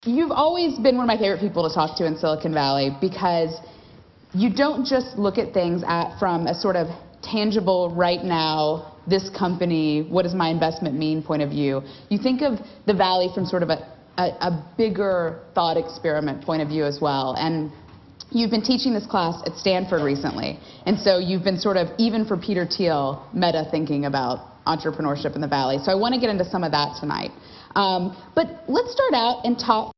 You've always been one of my favorite people to talk to in Silicon Valley because you don't just look at things from a sort of tangible, right now, this company, what does my investment mean point of view. You think of the Valley from sort of a bigger thought experiment point of view as well. And you've been teaching this class at Stanford recently. And so you've been sort of, even for Peter Thiel, meta thinking about entrepreneurship in the Valley. So I want to get into some of that tonight. But let's start out and talk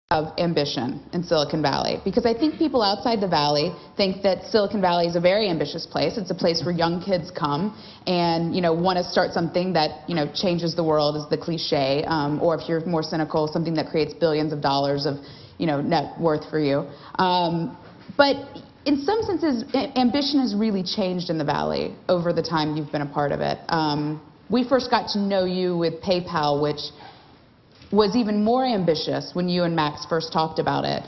of ambition in Silicon Valley, because I think people outside the Valley think that Silicon Valley is a very ambitious place. It's a place where young kids come and want to start something that changes the world, is the cliche, or if you're more cynical, something that creates billions of dollars of net worth for you. But in some senses, ambition has really changed in the Valley over the time you've been a part of it. We first got to know you with PayPal, which was even more ambitious when you and Max first talked about it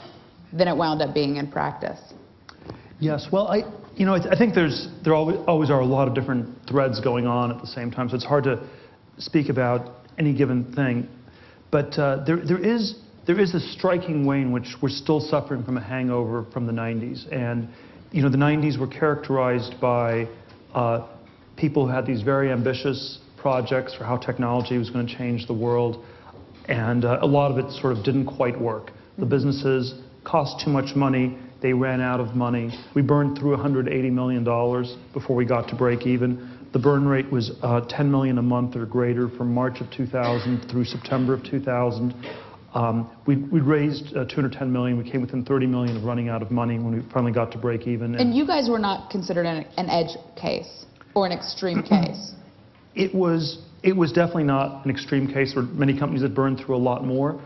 than it wound up being in practice. Yes, well, I think there always are a lot of different threads going on at the same time, so it's hard to speak about any given thing. But there is a striking way in which we're still suffering from a hangover from the 90s. And the 90s were characterized by people who had these very ambitious projects for how technology was going to change the world. And a lot of it sort of didn't quite work. The businesses cost too much money. They ran out of money. We burned through $180 million before we got to break even. The burn rate was $10 million a month or greater from March of 2000 through September of 2000. We raised $210 million. We came within $30 million of running out of money when we finally got to break even. And you guys were not considered an edge case or an extreme case? It was definitely not an extreme case. There were many companies that burned through a lot more.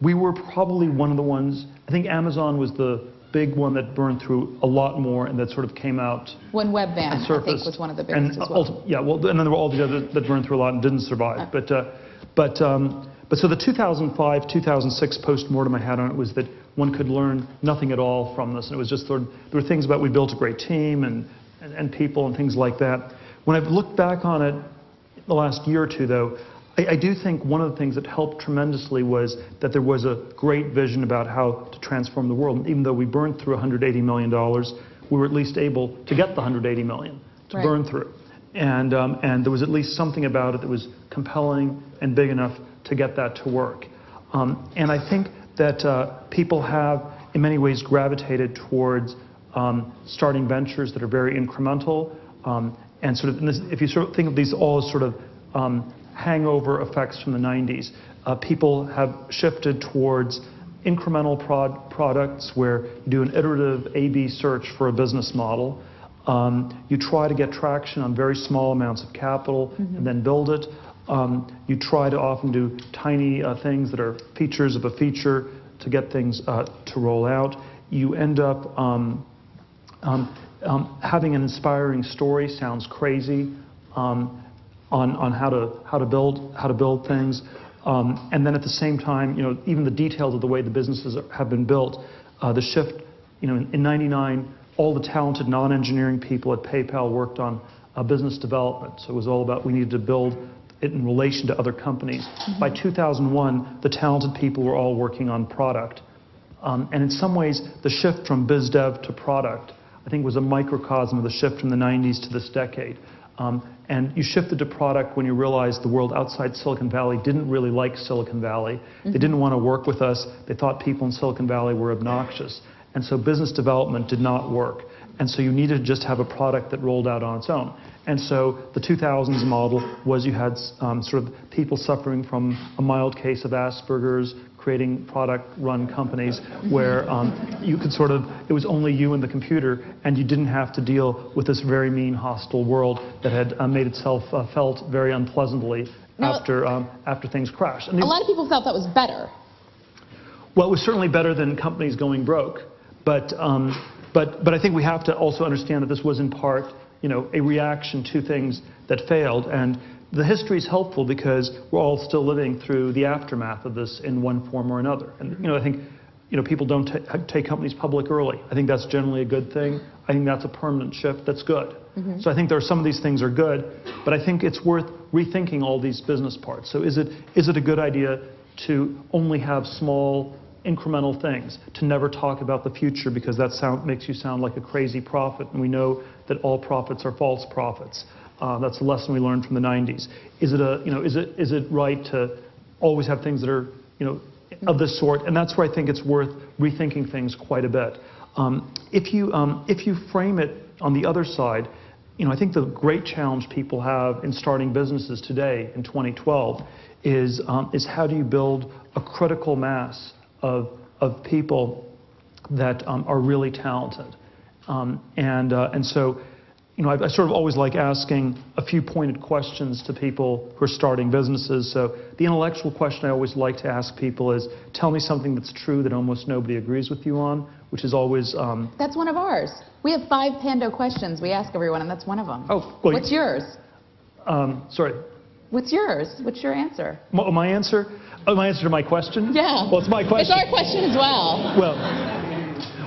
We were probably one of the ones, I think Amazon was the big one that burned through a lot more and that sort of came out. When Webvan, I think, was one of the biggest as well. Yeah, well, and then there were all the others that burned through a lot and didn't survive. But so the 2005, 2006 post-mortem I had on it was that one could learn nothing at all from this. And it was just sort of, there were things about we built a great team and people and things like that. When I've looked back on it the last year or two, though, I do think one of the things that helped tremendously was that there was a great vision about how to transform the world. Even though we burned through $180 million, we were at least able to get the $180 million to burn through. And there was at least something about it that was compelling and big enough to get that to work. And I think that people have, in many ways, gravitated towards starting ventures that are very incremental. And sort of, if you sort of think of these all as sort of hangover effects from the 90s, people have shifted towards incremental products where you do an iterative A/B search for a business model. You try to get traction on very small amounts of capital and then build it. You try to often do tiny things that are features of a feature to get things to roll out. You end up having an inspiring story. Sounds crazy on how to build things, and then at the same time, even the details of the way the businesses have been built. The shift, in '99, all the talented non-engineering people at PayPal worked on business development. So it was all about we needed to build it in relation to other companies. By 2001, the talented people were all working on product, and in some ways, the shift from biz dev to product, I think, was a microcosm of the shift from the 90s to this decade. And you shifted to product when you realized the world outside Silicon Valley didn't really like Silicon Valley. They didn't want to work with us. They thought people in Silicon Valley were obnoxious. And so business development did not work. And so you needed to just have a product that rolled out on its own. And so the 2000s model was you had sort of people suffering from a mild case of Asperger's, creating product-run companies where you could sort of, it was only you and the computer, and you didn't have to deal with this very mean, hostile world that had made itself felt very unpleasantly after things crashed. And a lot of people felt that was better. Well, it was certainly better than companies going broke, but I think we have to also understand that this was in part, a reaction to things that failed. And the history is helpful because we're all still living through the aftermath of this in one form or another. And I think people don't take companies public early. I think that's generally a good thing. I think that's a permanent shift. That's good. So I think there are some of these things are good, but I think it's worth rethinking all these business parts. So is it a good idea to only have small incremental things, to never talk about the future because that makes you sound like a crazy prophet, and we know that all prophets are false prophets. That's a lesson we learned from the 90s. Is it right to always have things that are of this sort? And that's where I think it's worth rethinking things quite a bit. If you frame it on the other side, I think the great challenge people have in starting businesses today in 2012 is how do you build a critical mass of people that are really talented, and so I sort of always like asking a few pointed questions to people who are starting businesses. So the intellectual question I always like to ask people is, tell me something that's true that almost nobody agrees with you on, which is always... That's one of ours. We have 5 Pando questions we ask everyone, and that's one of them. Oh, well, what's yours? Sorry. What's yours? What's your answer? My answer? Oh, my answer to my question? Yeah. Well, it's my question. It's our question as well.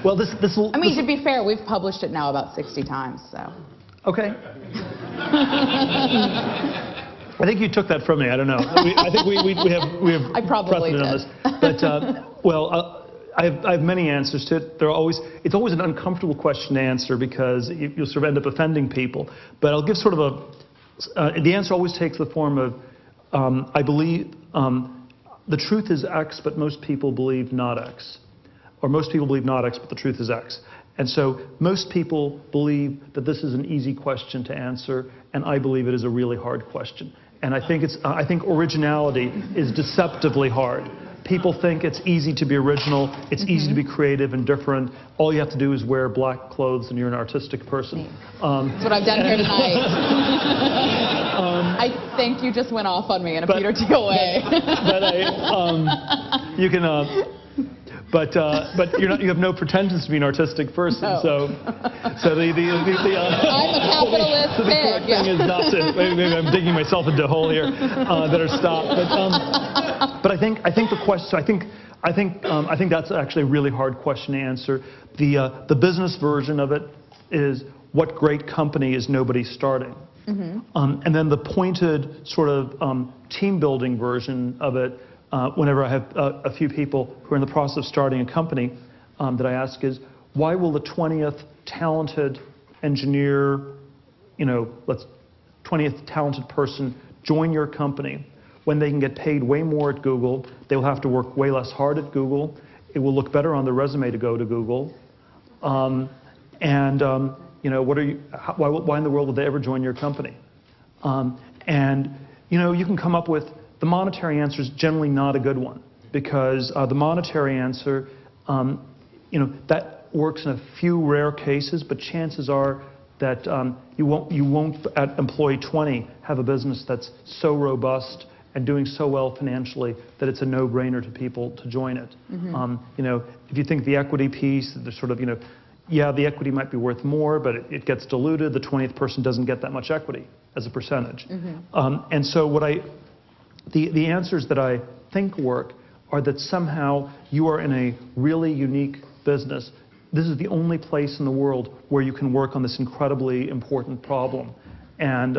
Well, this will... I mean, to be fair, we've published it now about 60 times, so... Okay. I think you took that from me. I don't know. I think we have I probably precedent on this. But I have many answers to it. It's always an uncomfortable question to answer because you'll sort of end up offending people. But I'll give sort of the answer always takes the form of I believe the truth is X, but most people believe not X, or most people believe not X, but the truth is X. And so most people believe that this is an easy question to answer, and I believe it is a really hard question. And I think originality is deceptively hard. People think it's easy to be original, it's easy to be creative and different. All you have to do is wear black clothes and you're an artistic person. That's what I've done here tonight. I think you just went off on me in a Peter Thiel way. But you have no pretensions to be an artistic person. No. So the I'm a capitalist so the correct thing is not to. Maybe I'm digging myself into a hole here. Better stop. But I think the question. I think that's actually a really hard question to answer. The business version of it is, what great company is nobody starting? And then the pointed sort of team building version of it. Whenever I have a few people who are in the process of starting a company, that I ask is, why will the 20th talented engineer, 20th talented person join your company when they can get paid way more at Google? They will have to work way less hard at Google. It will look better on their resume to go to Google. Why in the world would they ever join your company? You can come up with. The monetary answer is generally not a good one, because the monetary answer, that works in a few rare cases, but chances are that you won't at employee 20 have a business that's so robust and doing so well financially that it's a no-brainer to people to join it. If you think the equity piece, there's sort of the equity might be worth more, but it gets diluted. The 20th person doesn't get that much equity as a percentage, and so the answers that I think work are that somehow you are in a really unique business. This is the only place in the world where you can work on this incredibly important problem, and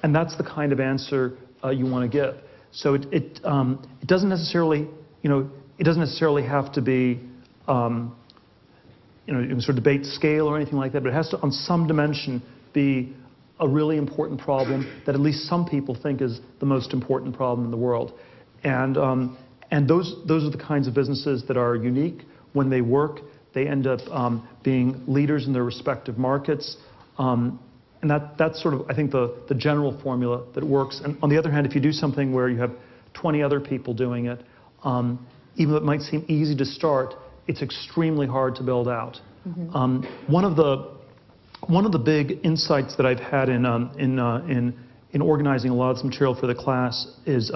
that's the kind of answer you want to give. So it doesn't necessarily have to be sort of debate scale or anything like that, but it has to, on some dimension, be a really important problem that at least some people think is the most important problem in the world. And those are the kinds of businesses that are unique. When they work, they end up being leaders in their respective markets. And that's sort of, I think, the general formula that works. And on the other hand, if you do something where you have 20 other people doing it, even though it might seem easy to start, it's extremely hard to build out. One of the big insights that I've had in organizing a lot of this material for the class is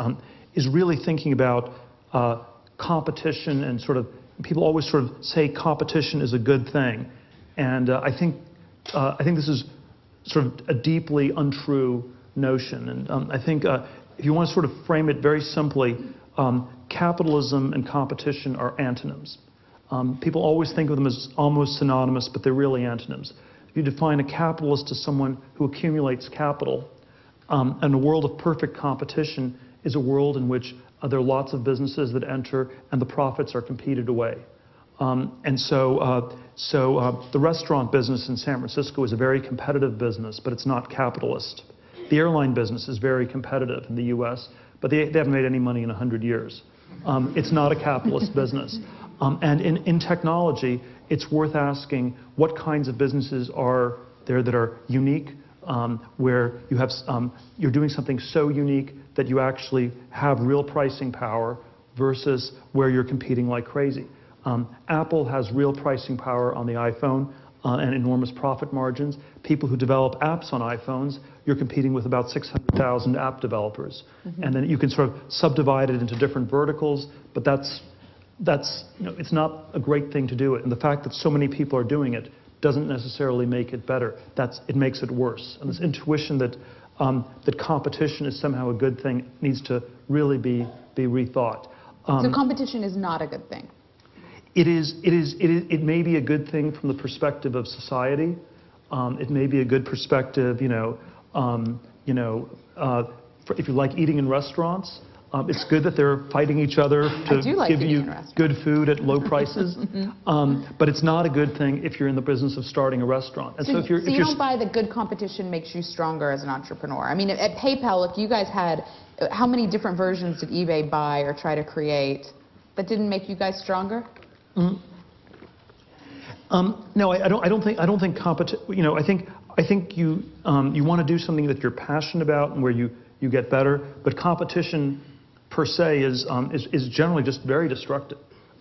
really thinking about competition, and sort of, people always sort of say competition is a good thing, and I think this is sort of a deeply untrue notion. And I think if you want to sort of frame it very simply, capitalism and competition are antonyms. People always think of them as almost synonymous, but they're really antonyms. You define a capitalist as someone who accumulates capital. And a world of perfect competition is a world in which there are lots of businesses that enter and the profits are competed away. The restaurant business in San Francisco is a very competitive business, but it's not capitalist. The airline business is very competitive in the US, but they haven't made any money in 100 years. It's not a capitalist business. And in technology, it's worth asking what kinds of businesses are there that are unique, where you have, you're doing something so unique that you actually have real pricing power versus where you're competing like crazy. Apple has real pricing power on the iPhone and enormous profit margins. People who develop apps on iPhones, you're competing with about 600,000 app developers. And then you can sort of subdivide it into different verticals, but that's it's not a great thing to do it. And the fact that so many people are doing it doesn't necessarily make it better. It makes it worse. And this intuition that that competition is somehow a good thing needs to really be rethought. So competition is not a good thing. It may be a good thing from the perspective of society. It may be a good perspective, if you like eating in restaurants. It's good that they're fighting each other to give you good food at low prices. But it's not a good thing if you're in the business of starting a restaurant. And so you don't buy that good competition makes you stronger as an entrepreneur. I mean, at PayPal, look, you guys had, how many different versions did eBay buy or try to create that didn't make you guys stronger? No, I don't think competition. I think you want to do something that you're passionate about and where you get better. But competition per se is generally just very destructive.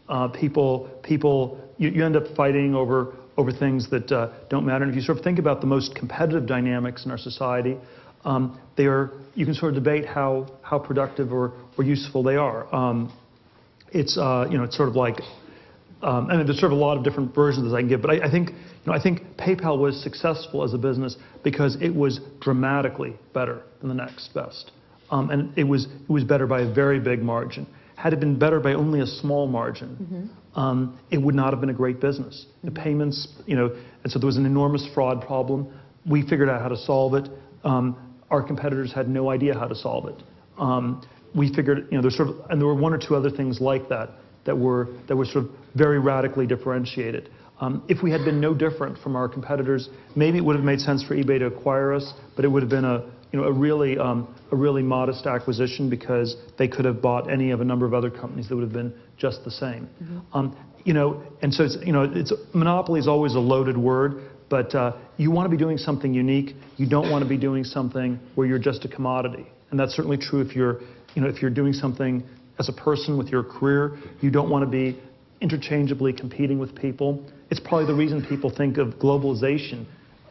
You end up fighting over things that don't matter. And if you sort of think about the most competitive dynamics in our society, you can sort of debate how productive or useful they are. It's sort of like. And there's sort of a lot of different versions I can give, but I think PayPal was successful as a business because it was dramatically better than the next best, and it was better by a very big margin. Had it been better by only a small margin, it would not have been a great business. The payments, and so there was an enormous fraud problem. We figured out how to solve it. Our competitors had no idea how to solve it. We figured, and there were one or two other things like that were sort of very radically differentiated. If we had been no different from our competitors, maybe it would have made sense for eBay to acquire us, but it would have been a really modest acquisition because they could have bought any of a number of other companies that would have been just the same. And so monopoly is always a loaded word, but you want to be doing something unique. You don't want to be doing something where you're just a commodity, and that's certainly true if you're doing something as a person with your career. You don't want to be interchangeably competing with people. It's probably the reason people think of globalization.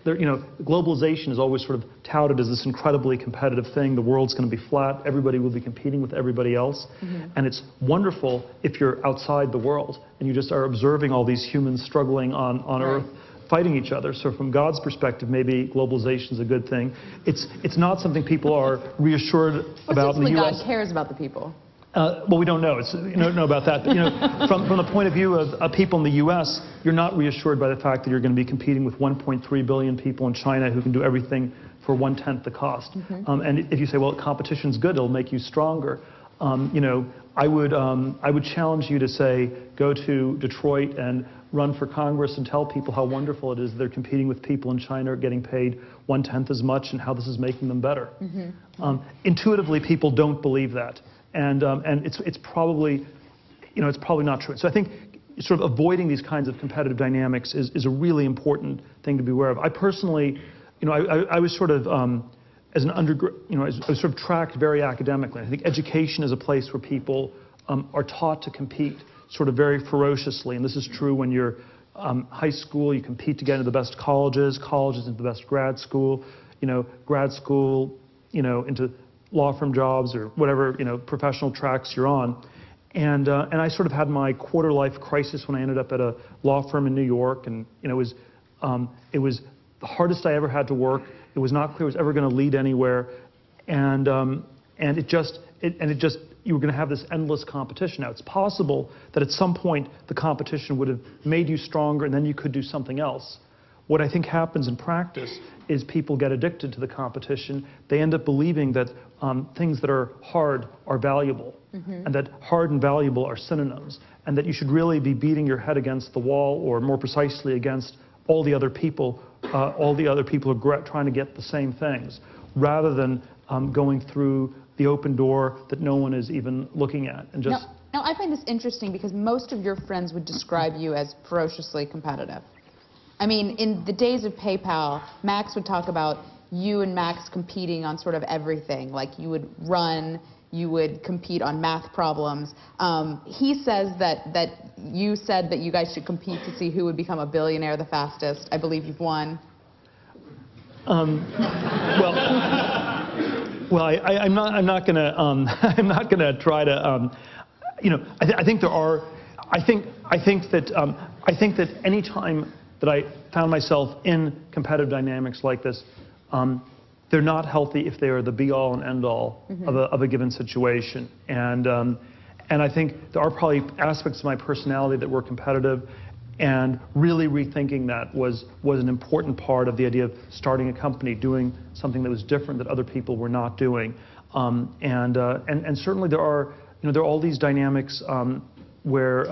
Globalization is always sort of touted as this incredibly competitive thing. The world's going to be flat. Everybody will be competing with everybody else. And it's wonderful if you're outside the world and you just are observing all these humans struggling on Earth, fighting each other. So from God's perspective, maybe globalization is a good thing. It's not something people are reassured about in the U.S. God cares about the people. Well, we don't know. You don't know about that. But, from the point of view of people in the U.S., you're not reassured by the fact that you're going to be competing with 1.3 billion people in China who can do everything for 1/10 the cost. And if you say, well, competition's good, it'll make you stronger. I would challenge you to say, go to Detroit and run for Congress and tell people how wonderful it is they're competing with people in China getting paid 1/10 as much and how this is making them better. Intuitively, people don't believe that. And it's probably not true. So I think sort of avoiding these kinds of competitive dynamics is a really important thing to be aware of. I personally, I was sort of as an undergrad, I was sort of tracked very academically. I think education is a place where people are taught to compete sort of very ferociously, and this is true when you're high school. You compete to get into the best colleges into the best grad school, into law firm jobs or whatever professional tracks you're on, and I sort of had my quarter life crisis when I ended up at a law firm in New York, and it was the hardest I ever had to work. It was not clear it was ever going to lead anywhere, and you were going to have this endless competition. Now it's possible that at some point the competition would have made you stronger, and then you could do something else. what I think happens in practice is people get addicted to the competition. They end up believing that things that are hard are valuable, and that hard and valuable are synonyms, and that you should really be beating your head against the wall, or more precisely against all the other people who are trying to get the same things, rather than going through the open door that no one is even looking at. And just now, I find this interesting because most of your friends would describe you as ferociously competitive. I mean, in the days of PayPal, Max would talk about you and Max competing on sort of everything. Like you would run, you would compete on math problems. He says that you said that you guys should compete to see who would become a billionaire the fastest. I believe you've won. I'm not gonna try to. I think there are. I think that any time that I found myself in competitive dynamics like this, they're not healthy if they are the be-all and end-all of a given situation. And I think there are probably aspects of my personality that were competitive, and really rethinking that was an important part of the idea of starting a company, doing something that was different that other people were not doing. And certainly there are all these dynamics where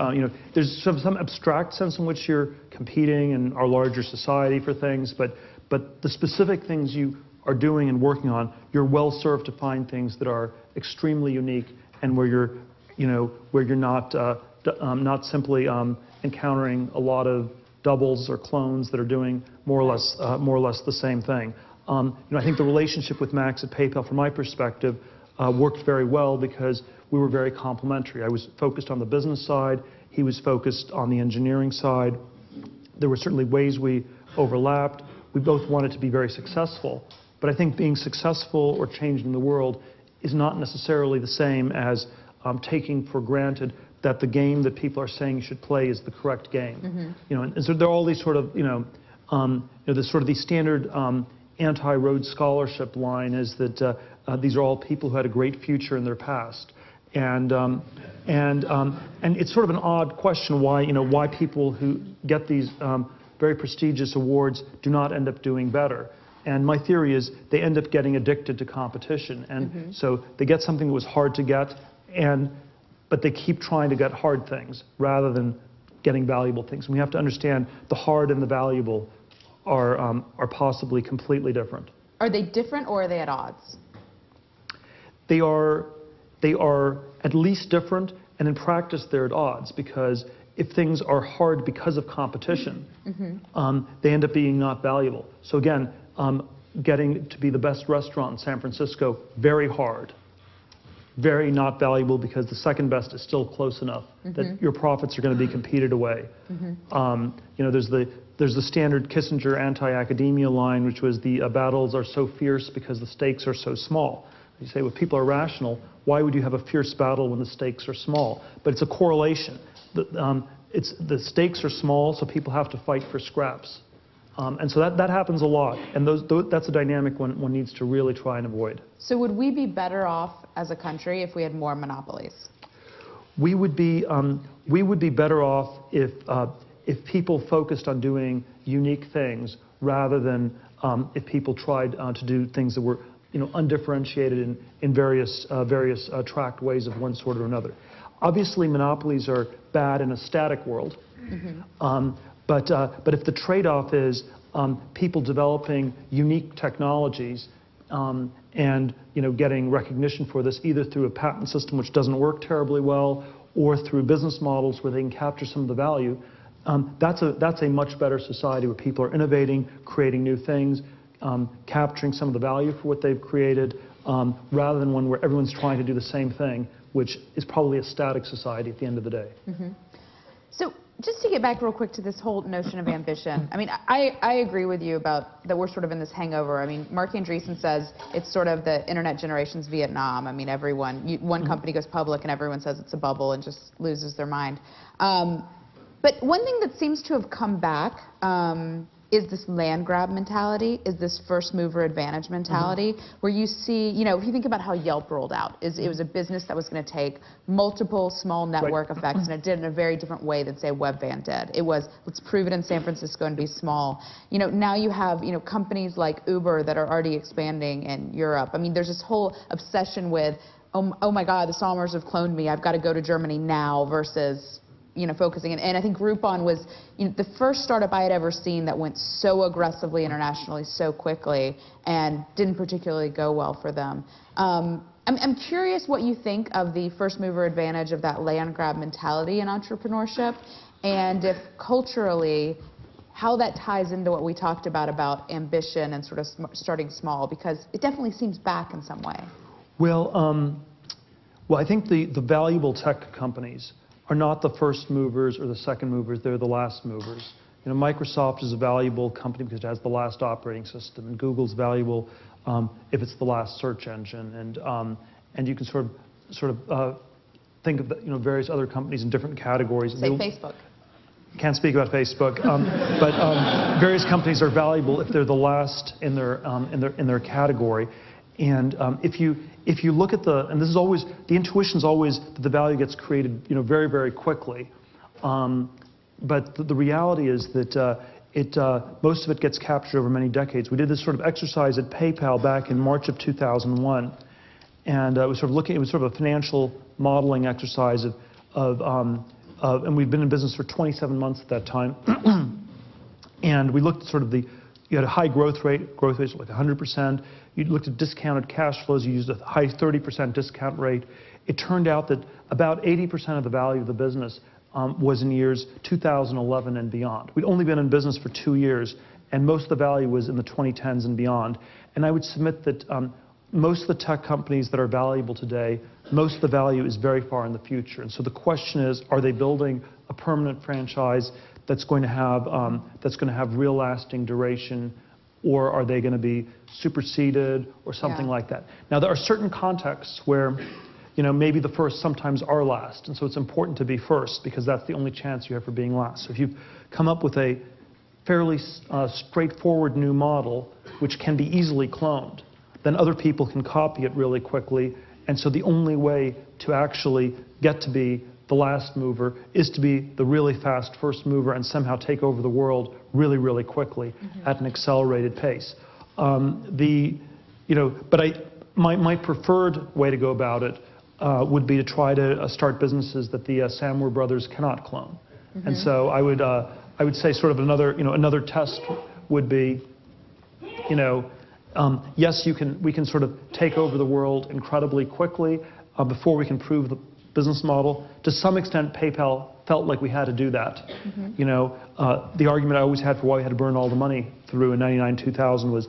there's some abstract sense in which you're competing in our larger society for things, but the specific things you are doing and working on, you're well served to find things that are extremely unique, and where you're not simply encountering a lot of doubles or clones that are doing more or less the same thing. I think the relationship with Max at PayPal, from my perspective, worked very well because we were very complementary. I was focused on the business side. He was focused on the engineering side. There were certainly ways we overlapped. We both wanted to be very successful. But I think being successful or changing the world is not necessarily the same as taking for granted that the game that people are saying you should play is the correct game. And so there are all these sort of, the standard anti-Rhodes Scholarship line is that these are all people who had a great future in their past. And it's sort of an odd question why people who get these very prestigious awards do not end up doing better. And my theory is they end up getting addicted to competition. And so they get something that was hard to get, but they keep trying to get hard things rather than getting valuable things. And we have to understand the hard and the valuable are possibly completely different. Are they different, or are they at odds? They are at least different, and in practice they're at odds, because if things are hard because of competition, they end up being not valuable. So again, getting to be the best restaurant in San Francisco, very hard. Very not valuable because the second best is still close enough that your profits are going to be competed away. There's the standard Kissinger anti-academia line, which was the battles are so fierce because the stakes are so small. You say, well, people are rational. Why would you have a fierce battle when the stakes are small? But it's a correlation. The stakes are small, so people have to fight for scraps. And so that happens a lot, and that's a dynamic one needs to really try and avoid. So would we be better off as a country if we had more monopolies? We would be better off if people focused on doing unique things rather than if people tried to do things that were undifferentiated in various tracked ways of one sort or another. Obviously, monopolies are bad in a static world. But if the trade-off is people developing unique technologies and getting recognition for this, either through a patent system which doesn't work terribly well, or through business models where they can capture some of the value, that's a much better society where people are innovating, creating new things, capturing some of the value for what they've created, rather than one where everyone's trying to do the same thing, which is probably a static society at the end of the day. So just to get back real quick to this whole notion of ambition, I mean, I agree with you about that we're sort of in this hangover. I mean, Mark Andreessen says it's sort of the internet generation's Vietnam. I mean, one company goes public and everyone says it's a bubble and just loses their mind. But one thing that seems to have come back is this land grab mentality, is this first mover advantage mentality, where you see, you know, if you think about how Yelp rolled out, it was a business that was going to take multiple small network effects, and it did in a very different way than, say, Webvan did. It was, let's prove it in San Francisco and be small. You know, now you have, you know, companies like Uber that are already expanding in Europe. I mean, there's this whole obsession with, oh my God, the Sommers have cloned me, I've got to go to Germany now, versus, you know, focusing. And I think Groupon was, you know, the first startup I had ever seen that went so aggressively internationally so quickly and didn't particularly go well for them. I'm curious what you think of the first mover advantage of that land grab mentality in entrepreneurship, and if culturally, how that ties into what we talked about ambition and sort of starting small, because it definitely seems back in some way. Well, I think the valuable tech companies are not the first movers or the second movers, they're the last movers. You know, Microsoft is a valuable company because it has the last operating system, and Google's valuable if it's the last search engine, and you can sort of think of the, you know, various other companies in different categories. Say Facebook. Can't speak about Facebook, but various companies are valuable if they're the last in their category. And if you look at and this is always, the intuition is always that the value gets created, you know, very, very quickly. But the reality is that most of it gets captured over many decades. We did this sort of exercise at PayPal back in March of 2001, and it was sort of a financial modeling exercise and we've been in business for 27 months at that time, and we looked at sort of you had a high growth rates like 100%. You looked at discounted cash flows. You used a high 30% discount rate. It turned out that about 80% of the value of the business was in years 2011 and beyond. We'd only been in business for 2 years, and most of the value was in the 2010s and beyond. And I would submit that most of the tech companies that are valuable today, most of the value is very far in the future. And so the question is, are they building a permanent franchise that's going to have real lasting duration, or are they going to be superseded or something like that? Now, there are certain contexts where, you know, maybe the first sometimes are last, and so it's important to be first because that's the only chance you have for being last. So if you've come up with a fairly straightforward new model which can be easily cloned, then other people can copy it really quickly, and so the only way to actually get to be the last mover is to be the really fast first mover and somehow take over the world really, really quickly at an accelerated pace. My preferred way to go about it would be to try to start businesses that the Samwer brothers cannot clone. And so I would say sort of another test would be, you know, yes, we can sort of take over the world incredibly quickly before we can prove the business model. To some extent, PayPal felt like we had to do that. You know, the argument I always had for why we had to burn all the money through in 99, 2000 was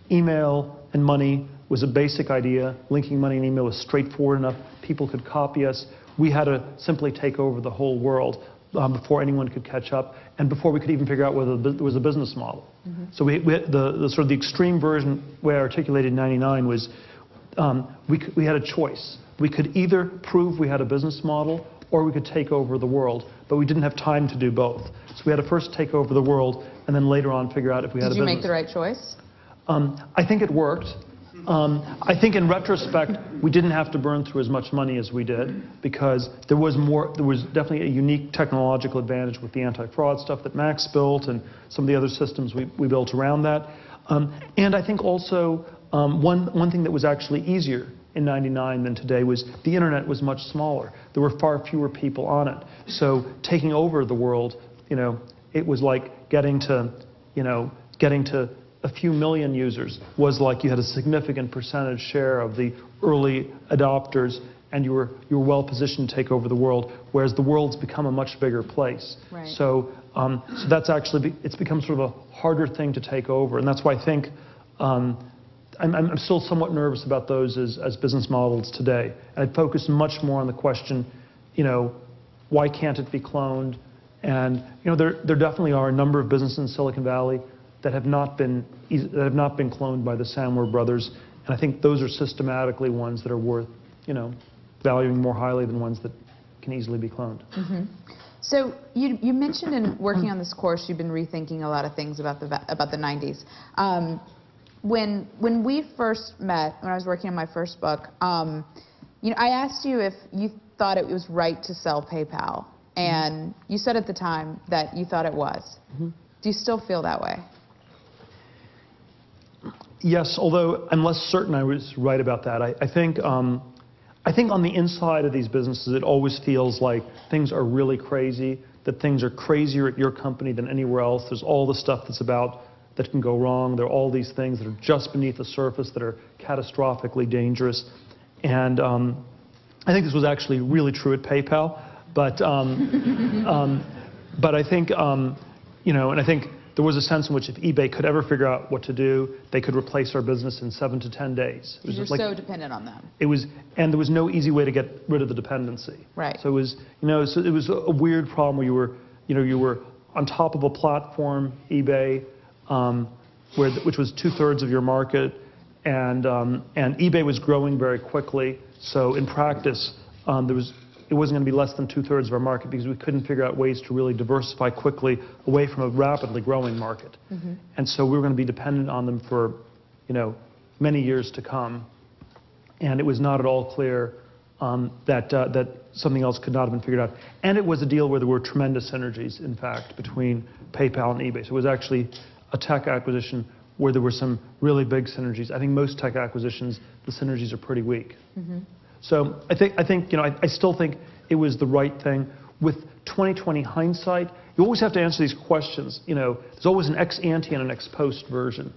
email and money was a basic idea. Linking money and email was straightforward enough. People could copy us. We had to simply take over the whole world before anyone could catch up, and before we could even figure out whether there was a business model. So we had the sort of the extreme version way I articulated in 99 was we had a choice. We could either prove we had a business model or we could take over the world, but we didn't have time to do both. So we had to first take over the world and then later on figure out if we had a business. Did you make the right choice? I think it worked. I think in retrospect, we didn't have to burn through as much money as we did because there was definitely a unique technological advantage with the anti-fraud stuff that Max built and some of the other systems we built around that. And I think also one thing that was actually easier in 99 than today was the internet was much smaller. There were far fewer people on it. So taking over the world, you know, it was like getting to a few million users was like you had a significant percentage share of the early adopters, and you were well positioned to take over the world, whereas the world's become a much bigger place. Right. So that's actually, it's become sort of a harder thing to take over, and that's why I think I'm still somewhat nervous about those as business models today. And I'd focus much more on the question, you know, why can't it be cloned? And you know, there definitely are a number of businesses in Silicon Valley that have not been cloned by the Samwer brothers, and I think those are systematically ones that are worth, you know, valuing more highly than ones that can easily be cloned. So you mentioned in working on this course, you've been rethinking a lot of things about the 90s. When we first met, when I was working on my first book, I asked you if you thought it was right to sell PayPal, and you said at the time that you thought it was. Do you still feel that way? Yes, although I'm less certain I was right about that. I think on the inside of these businesses, it always feels like things are really crazy, that things are crazier at your company than anywhere else. There's all the stuff that can go wrong. There are all these things that are just beneath the surface that are catastrophically dangerous. And I think this was actually really true at PayPal. But I think, and I think there was a sense in which if eBay could ever figure out what to do, they could replace our business in 7 to 10 days. It was just so dependent on them. It was, and there was no easy way to get rid of the dependency. Right. So it was, so it was a weird problem where you were on top of a platform, eBay, which was 2/3 of your market, and eBay was growing very quickly. So in practice, it wasn't going to be less than 2/3 of our market because we couldn't figure out ways to really diversify quickly away from a rapidly growing market. And so we were going to be dependent on them for, many years to come. And it was not at all clear that something else could not have been figured out. And it was a deal where there were tremendous synergies, in fact, between PayPal and eBay. So it was actually a tech acquisition where there were some really big synergies. I think most tech acquisitions, the synergies are pretty weak. So I still think it was the right thing. With 20/20 hindsight, you always have to answer these questions. There's always an ex ante and an ex post version.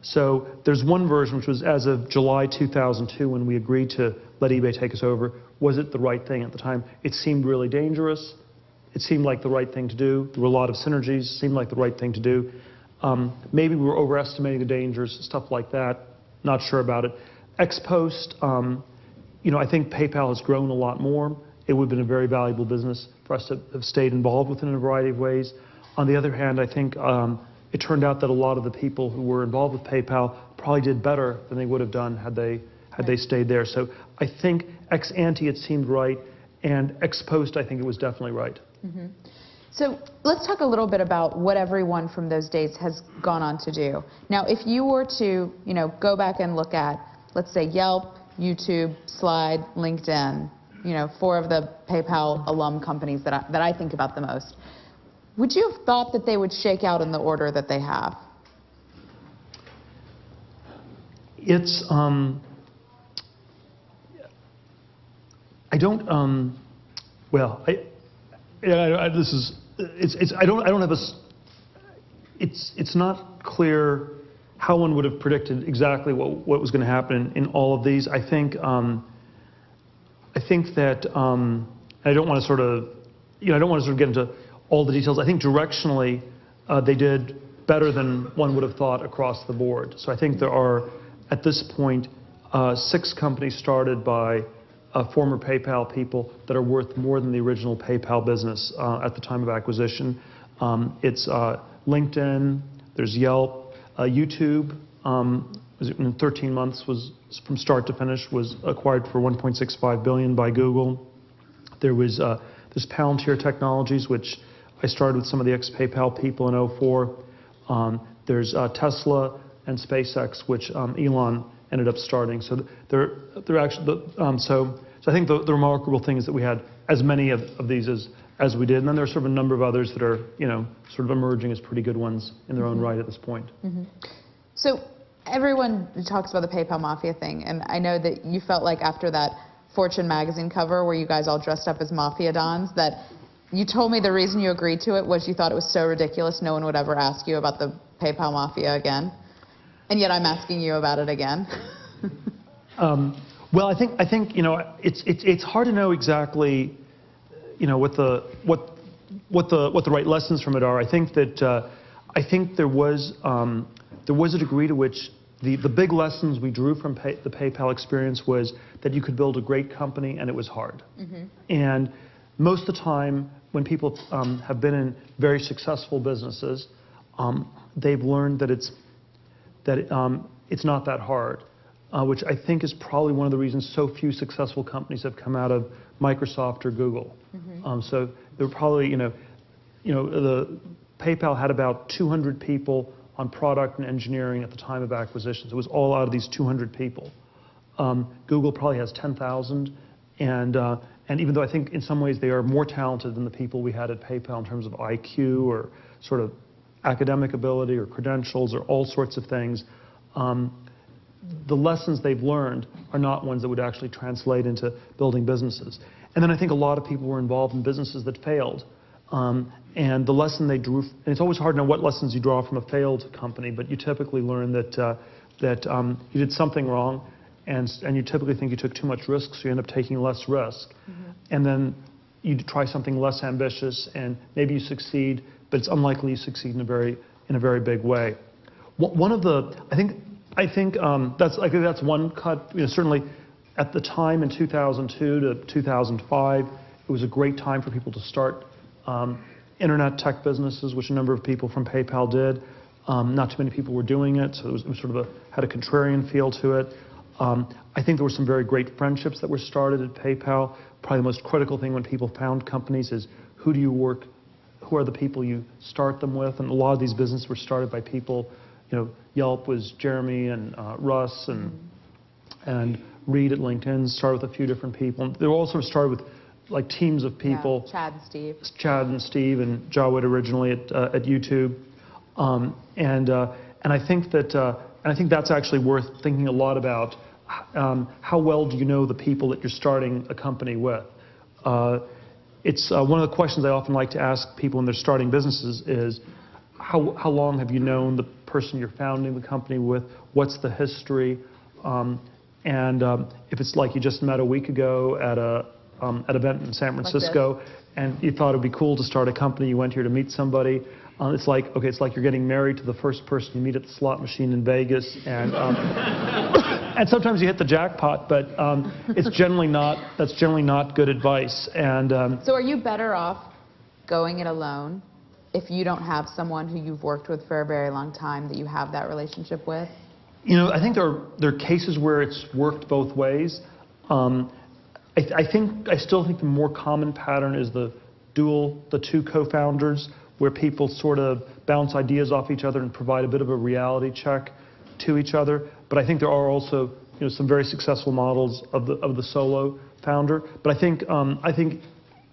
So there's one version which was as of July 2002 when we agreed to let eBay take us over. Was it the right thing at the time? It seemed really dangerous. It seemed like the right thing to do. There were a lot of synergies. It seemed like the right thing to do. Maybe we were overestimating the dangers, stuff like that. Not sure about it. Ex post. I think PayPal has grown a lot more. It would have been a very valuable business for us to have stayed involved with in a variety of ways. On the other hand, I think it turned out that a lot of the people who were involved with PayPal probably did better than they would have done had they stayed there. So I think ex ante it seemed right, and ex post I think it was definitely right. So let's talk a little bit about what everyone from those days has gone on to do. Now, if you were to, go back and look at, let's say, Yelp, YouTube, Slide, LinkedIn, 4 of the PayPal alum companies that I think about the most. Would you have thought that they would shake out in the order that they have? It's I don't well this is I don't have a it's not clear how one would have predicted exactly what was going to happen in all of these. I think that I don't want to sort of get into all the details. I think directionally they did better than one would have thought across the board. So I think there are at this point 6 companies started by former PayPal people that are worth more than the original PayPal business at the time of acquisition. It's LinkedIn. There's Yelp. YouTube, in 13 months, was from start to finish, was acquired for $1.65 billion by Google. There's Palantir Technologies, which I started with some of the ex-PayPal people in 2004. There's Tesla and SpaceX, which Elon ended up starting. So they're actually so I think the remarkable thing is that we had as many of these as we did, and then there are sort of a number of others that are sort of emerging as pretty good ones in their own right at this point. So everyone talks about the PayPal Mafia thing, and I know that you felt like after that Fortune magazine cover where you guys all dressed up as Mafia dons, that you told me the reason you agreed to it was you thought it was so ridiculous no one would ever ask you about the PayPal Mafia again, and yet I'm asking you about it again. Well, I think it's hard to know exactly what the right lessons from it are. I think that there was a degree to which the big lessons we drew from the PayPal experience was that you could build a great company and it was hard. And most of the time when people have been in very successful businesses, they've learned that it's not that hard. Which I think is probably one of the reasons so few successful companies have come out of Microsoft or Google. So there were probably, the PayPal had about 200 people on product and engineering at the time of acquisitions. It was all out of these 200 people. Google probably has 10,000, and even though I think in some ways they are more talented than the people we had at PayPal in terms of IQ or sort of academic ability or credentials or all sorts of things, the lessons they've learned are not ones that would actually translate into building businesses. And then I think a lot of people were involved in businesses that failed. And the lesson they drew, and it's always hard to know what lessons you draw from a failed company, but you typically learn that you did something wrong, and you typically think you took too much risk, so you end up taking less risk. And then you try something less ambitious, and maybe you succeed, but it's unlikely you succeed in a very big way. One of the, I think that's one cut. Certainly, at the time in 2002 to 2005, it was a great time for people to start internet tech businesses, which a number of people from PayPal did. Not too many people were doing it, so it was sort of had a contrarian feel to it. I think there were some very great friendships that were started at PayPal. Probably the most critical thing when people found companies is who do you work, who are the people you start them with, and a lot of these businesses were started by people. Yelp was Jeremy and Russ and Reed at LinkedIn started with a few different people. And they were all sort of started with like teams of people. Yeah, Chad and Steve. Chad and Steve and Jawed originally at YouTube, and I think that's actually worth thinking a lot about. How well do you know the people that you're starting a company with? It's one of the questions I often like to ask people when they're starting businesses is, how long have you known the person you're founding the company with? What's the history? And if it's like you just met a week ago at an event in San Francisco, and you thought it'd be cool to start a company, you went here to meet somebody. It's like you're getting married to the first person you meet at the slot machine in Vegas, and and sometimes you hit the jackpot, but that's generally not good advice. And so, are you better off going it alone if you don't have someone who you've worked with for a very long time that you have that relationship with? I think there are cases where it's worked both ways. I still think the more common pattern is the two co-founders, where people sort of bounce ideas off each other and provide a bit of a reality check to each other. But I think there are also some very successful models of the solo founder. But I think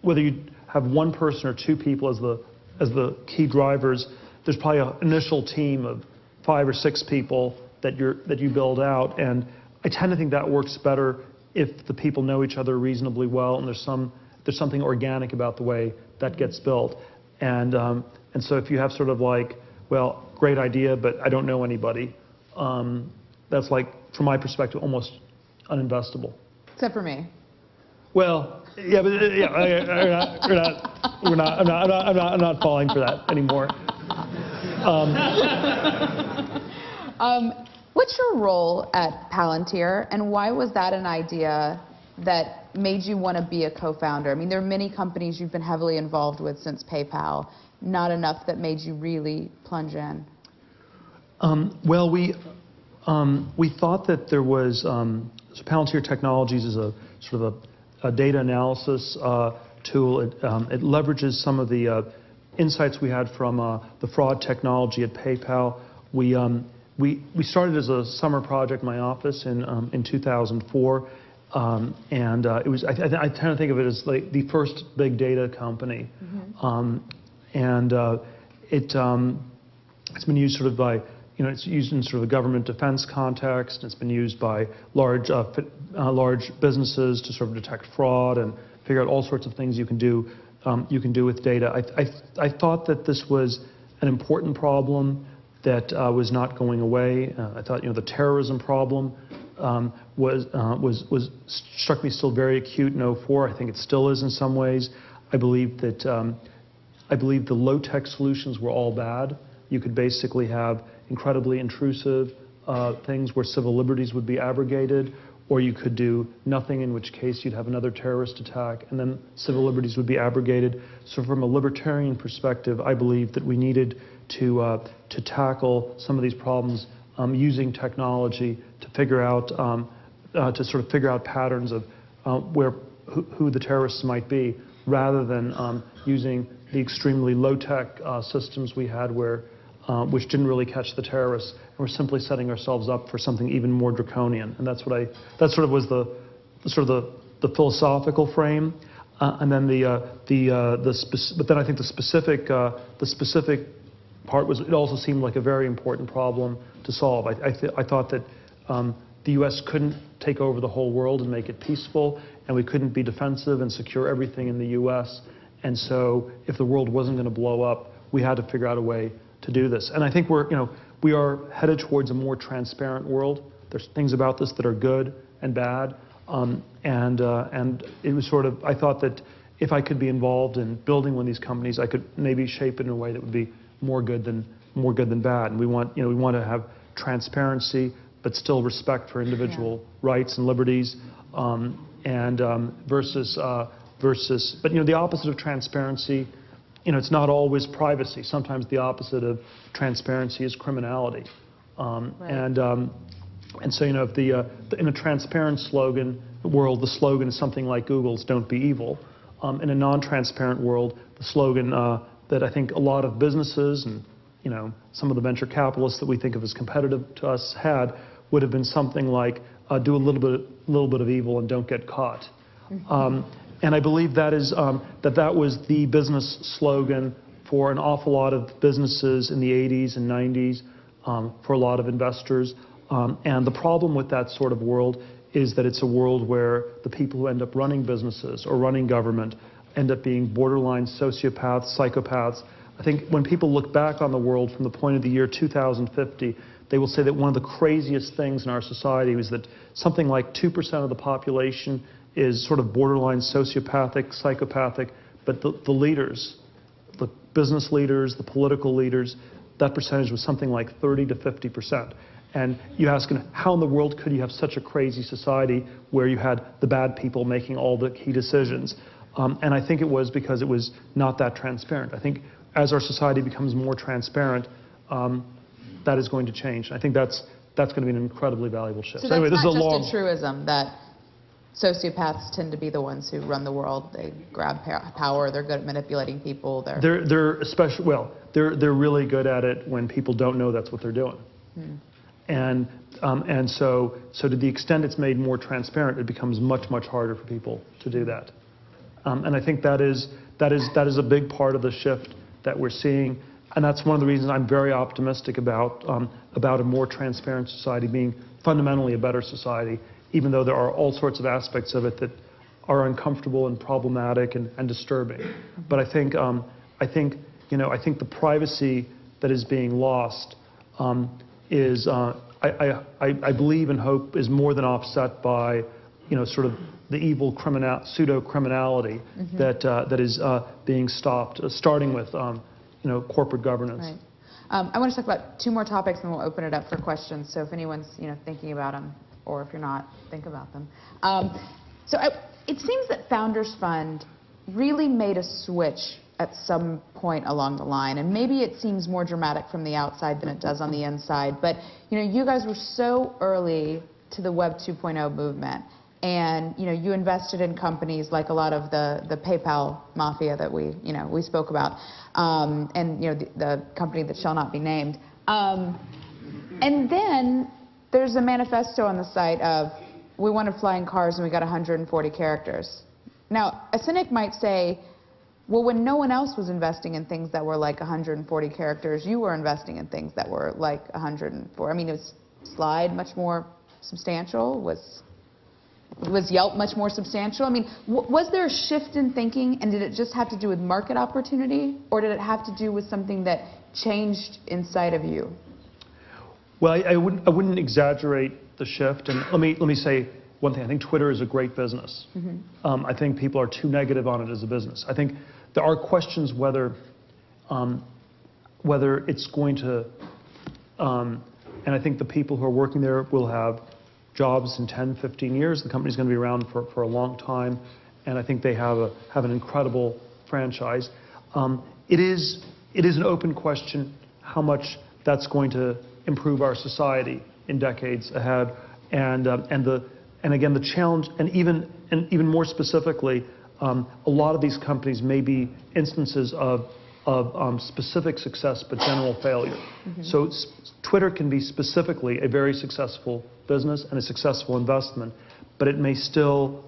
whether you have one person or two people as the key drivers, there's probably an initial team of 5 or 6 people that you build out, and I tend to think that works better if the people know each other reasonably well, and there's something organic about the way that gets built. And so if you have sort of like, well, great idea, but I don't know anybody, that's like, from my perspective, almost uninvestable. Except for me. Well, yeah, but I'm not falling for that anymore. What's your role at Palantir, and why was that an idea that made you want to be a co-founder? I mean, there are many companies you've been heavily involved with since PayPal, not enough that made you really plunge in. Well, we thought that there was, so Palantir Technologies is a sort of a data analysis tool. It leverages some of the insights we had from the fraud technology at PayPal. We started as a summer project in my office in 2004, and it was I tend to think of it as like the first big data company, and it's been used sort of by it's used in sort of a government defense context. It's been used by large businesses to sort of detect fraud and figure out all sorts of things you can do with data. I thought that this was an important problem that was not going away. I thought the terrorism problem struck me still very acute in 2004. I think it still is in some ways. I believe the low-tech solutions were all bad. You could basically have incredibly intrusive things where civil liberties would be abrogated, or you could do nothing, in which case you'd have another terrorist attack, and then civil liberties would be abrogated. So from a libertarian perspective, I believe that we needed to tackle some of these problems using technology to figure out patterns of who the terrorists might be. rather than using the extremely low-tech systems we had which didn't really catch the terrorists, and we're simply setting ourselves up for something even more draconian. And that sort of was the philosophical frame, and then but then I think the specific part was, it also seemed like a very important problem to solve. I thought that the U.S. couldn't take over the whole world and make it peaceful, and we couldn't be defensive and secure everything in the U.S. And so, if the world wasn't going to blow up, we had to figure out a way to do this. And I think we are headed towards a more transparent world. There's things about this that are good and bad, and it was sort of, I thought that if I could be involved in building one of these companies, I could maybe shape it in a way that would be more good than bad. And we want to have transparency, but still respect for individual rights and liberties, versus but the opposite of transparency, it's not always privacy. Sometimes the opposite of transparency is criminality. Right. And so if in a transparent slogan world, the slogan is something like Google's "Don't be evil." In a non-transparent world, the slogan that I think a lot of businesses and some of the venture capitalists that we think of as competitive to us would have been something like "Do a little bit of evil and don't get caught." And I believe that is that was the business slogan for an awful lot of businesses in the 80s and 90s, for a lot of investors. And the problem with that sort of world is that it's a world where the people who end up running businesses or running government end up being borderline sociopaths, psychopaths. I think when people look back on the world from the point of the year 2050, they will say that one of the craziest things in our society was that something like 2% of the population is sort of borderline sociopathic, psychopathic, but the leaders, the business leaders, the political leaders, that percentage was something like 30 to 50%. And you ask, how in the world could you have such a crazy society where you had the bad people making all the key decisions? And I think it was because it was not that transparent. I think as our society becomes more transparent, that is going to change. I think that's going to be an incredibly valuable shift. So anyway, this is a long... just a truism that sociopaths tend to be the ones who run the world. They grab power. They're good at manipulating people. They're especially they're really good at it when people don't know that's what they're doing. And so to the extent it's made more transparent, it becomes much harder for people to do that. And I think that is a big part of the shift that we're seeing. And that's one of the reasons I'm very optimistic about a more transparent society being fundamentally a better society, even though there are all sorts of aspects of it that are uncomfortable and problematic and disturbing. But I think the privacy that is being lost is I believe and hope is more than offset by sort of the evil pseudo criminality that is being stopped, starting with corporate governance. Right. I want to talk about two more topics, and we'll open it up for questions. So if anyone's thinking about them, or if you're not, think about them. It seems that Founders Fund really made a switch at some point along the line, and maybe it seems more dramatic from the outside than it does on the inside. But you guys were so early to the Web 2.0 movement, and you invested in companies like a lot of the PayPal Mafia that we spoke about, and the company that shall not be named. And then there's a manifesto on the site of, we wanted flying cars and we got 140 characters. Now, a cynic might say, well, when no one else was investing in things that were like 140 characters, you were investing in things that were like 104. I mean, was Slide much more substantial? Was Yelp much more substantial? I mean, was there a shift in thinking, and did it just have to do with market opportunity, or did it have to do with something that changed inside of you? Well, I wouldn't exaggerate the shift, and let me say one thing. I think Twitter is a great business. I think people are too negative on it as a business. I think there are questions whether it's going to, and I think the people who are working there will have jobs in 10, 15 years. The company's going to be around for a long time, and I think they have an incredible franchise. It is an open question how much that's going to improve our society in decades ahead, and again the challenge, and even more specifically, a lot of these companies may be instances of specific success but general failure. So Twitter can be specifically a very successful business and a successful investment, but it may still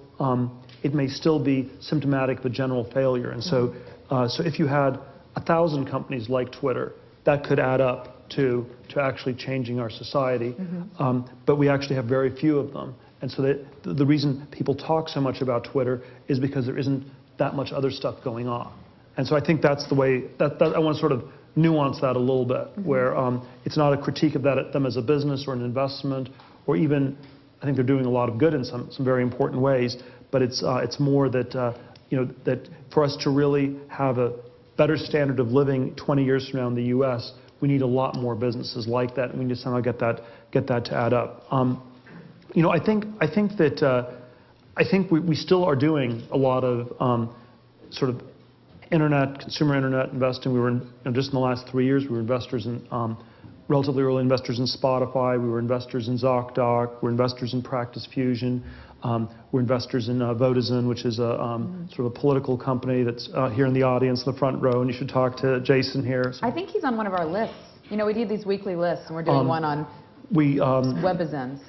be symptomatic of a general failure. And so, so if you had 1,000 companies like Twitter, that could add up to actually changing our society. But we actually have very few of them. And so the reason people talk so much about Twitter is because there isn't that much other stuff going on. And so I think that's the way that I want to sort of nuance that a little bit, where it's not a critique of them as a business or an investment, or even, I think they're doing a lot of good in some very important ways, but it's more that, that for us to really have a better standard of living 20 years from now in the U.S., we need a lot more businesses like that, and we need to somehow get that to add up. I think we still are doing a lot of sort of consumer internet investing. We were just in the last 3 years, we were investors in relatively early investors in Spotify. We were investors in ZocDoc. We're investors in Practice Fusion. We're investors in Votizen, which is a sort of a political company that's here in the audience in the front row, and you should talk to Jason here. So. I think he's on one of our lists. We do these weekly lists, and we're doing one on Webizens.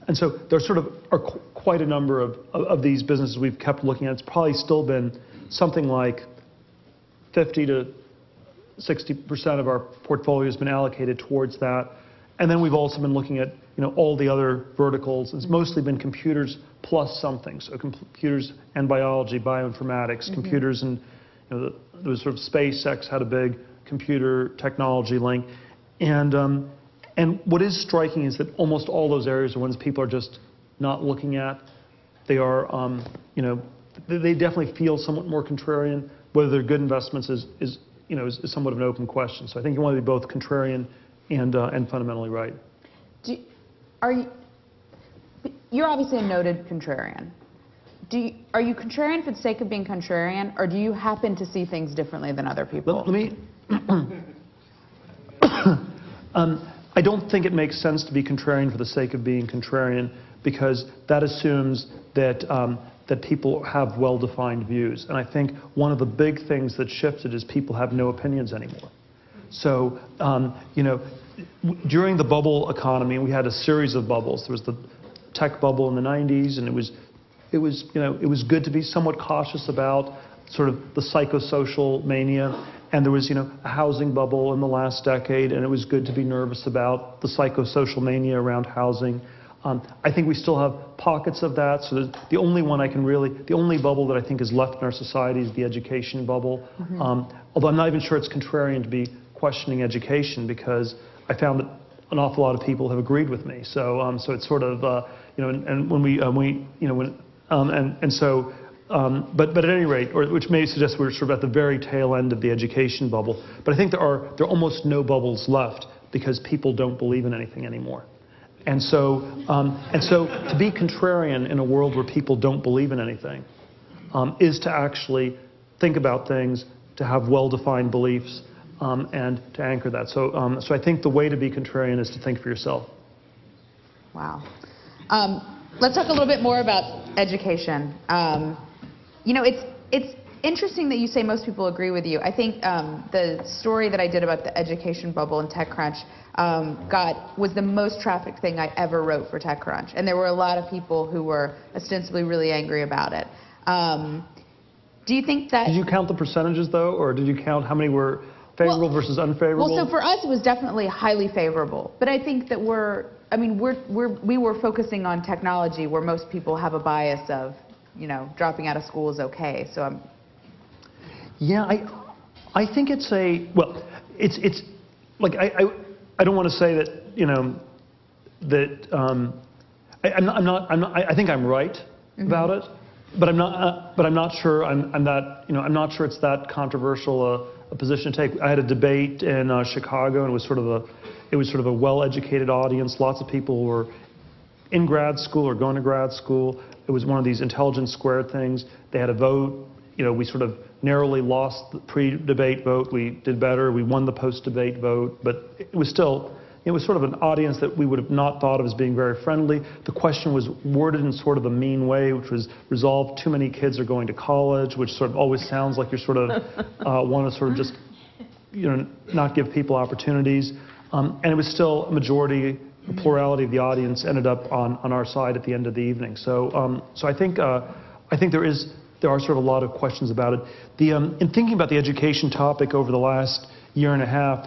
And so there sort of are quite a number of these businesses we've kept looking at. It's probably still been something like 50 to 60% of our portfolio has been allocated towards that. And then we've also been looking at all the other verticals. It's mostly been computers plus something. So computers and biology, bioinformatics, computers, and there was sort of SpaceX had a big computer technology link. And what is striking is that almost all those areas are ones people are just not looking at. They are, they definitely feel somewhat more contrarian. Whether they're good investments is somewhat of an open question. So I think you want to be both contrarian and fundamentally right. You're obviously a noted contrarian. Are you contrarian for the sake of being contrarian, or do you happen to see things differently than other people? Let me. I don't think it makes sense to be contrarian for the sake of being contrarian, because that assumes that that people have well-defined views. And I think one of the big things that shifted is people have no opinions anymore. So, during the bubble economy, we had a series of bubbles. There was the tech bubble in the 90s, and it was good to be somewhat cautious about sort of the psychosocial mania. And there was, a housing bubble in the last decade, and it was good to be nervous about the psychosocial mania around housing. I think we still have pockets of that. So the only bubble that I think is left in our society is the education bubble. Although I'm not even sure it's contrarian to be questioning education, because I found that an awful lot of people have agreed with me. So so it's sort of and but at any rate, which may suggest we're sort of at the very tail end of the education bubble. But I think there are almost no bubbles left, because people don't believe in anything anymore. And so to be contrarian in a world where people don't believe in anything is to actually think about things, to have well-defined beliefs, and to anchor that. So so I think the way to be contrarian is to think for yourself. Wow. Let's talk a little bit more about education. It's interesting that you say most people agree with you. I think the story that I did about the education bubble and TechCrunch was the most trafficked thing I ever wrote for TechCrunch, and there were a lot of people who were ostensibly really angry about it. Do you think that? Did you count the percentages though, or did you count how many were favorable versus unfavorable? Well, so for us, it was definitely highly favorable. But I think that we were focusing on technology, where most people have a bias of, dropping out of school is okay. So yeah, I think it's it's like I don't want to say that I think I'm right about it, but I'm not sure I'm not sure it's that controversial a position to take. I had a debate in Chicago, and it was sort of a well-educated audience. Lots of people were in grad school or going to grad school. It was one of these intelligence squared things. They had a vote. We sort of narrowly lost the pre-debate vote. We did better. We won the post-debate vote, but it was still it was sort of an audience that we would have not thought of as being very friendly. The question was worded in sort of a mean way, which was resolved, too many kids are going to college, which sort of always sounds like you're sort of want to sort of just, not give people opportunities. And it was still a majority, a plurality of the audience ended up on our side at the end of the evening. So, I think there are sort of a lot of questions about it. In thinking about the education topic over the last year and a half,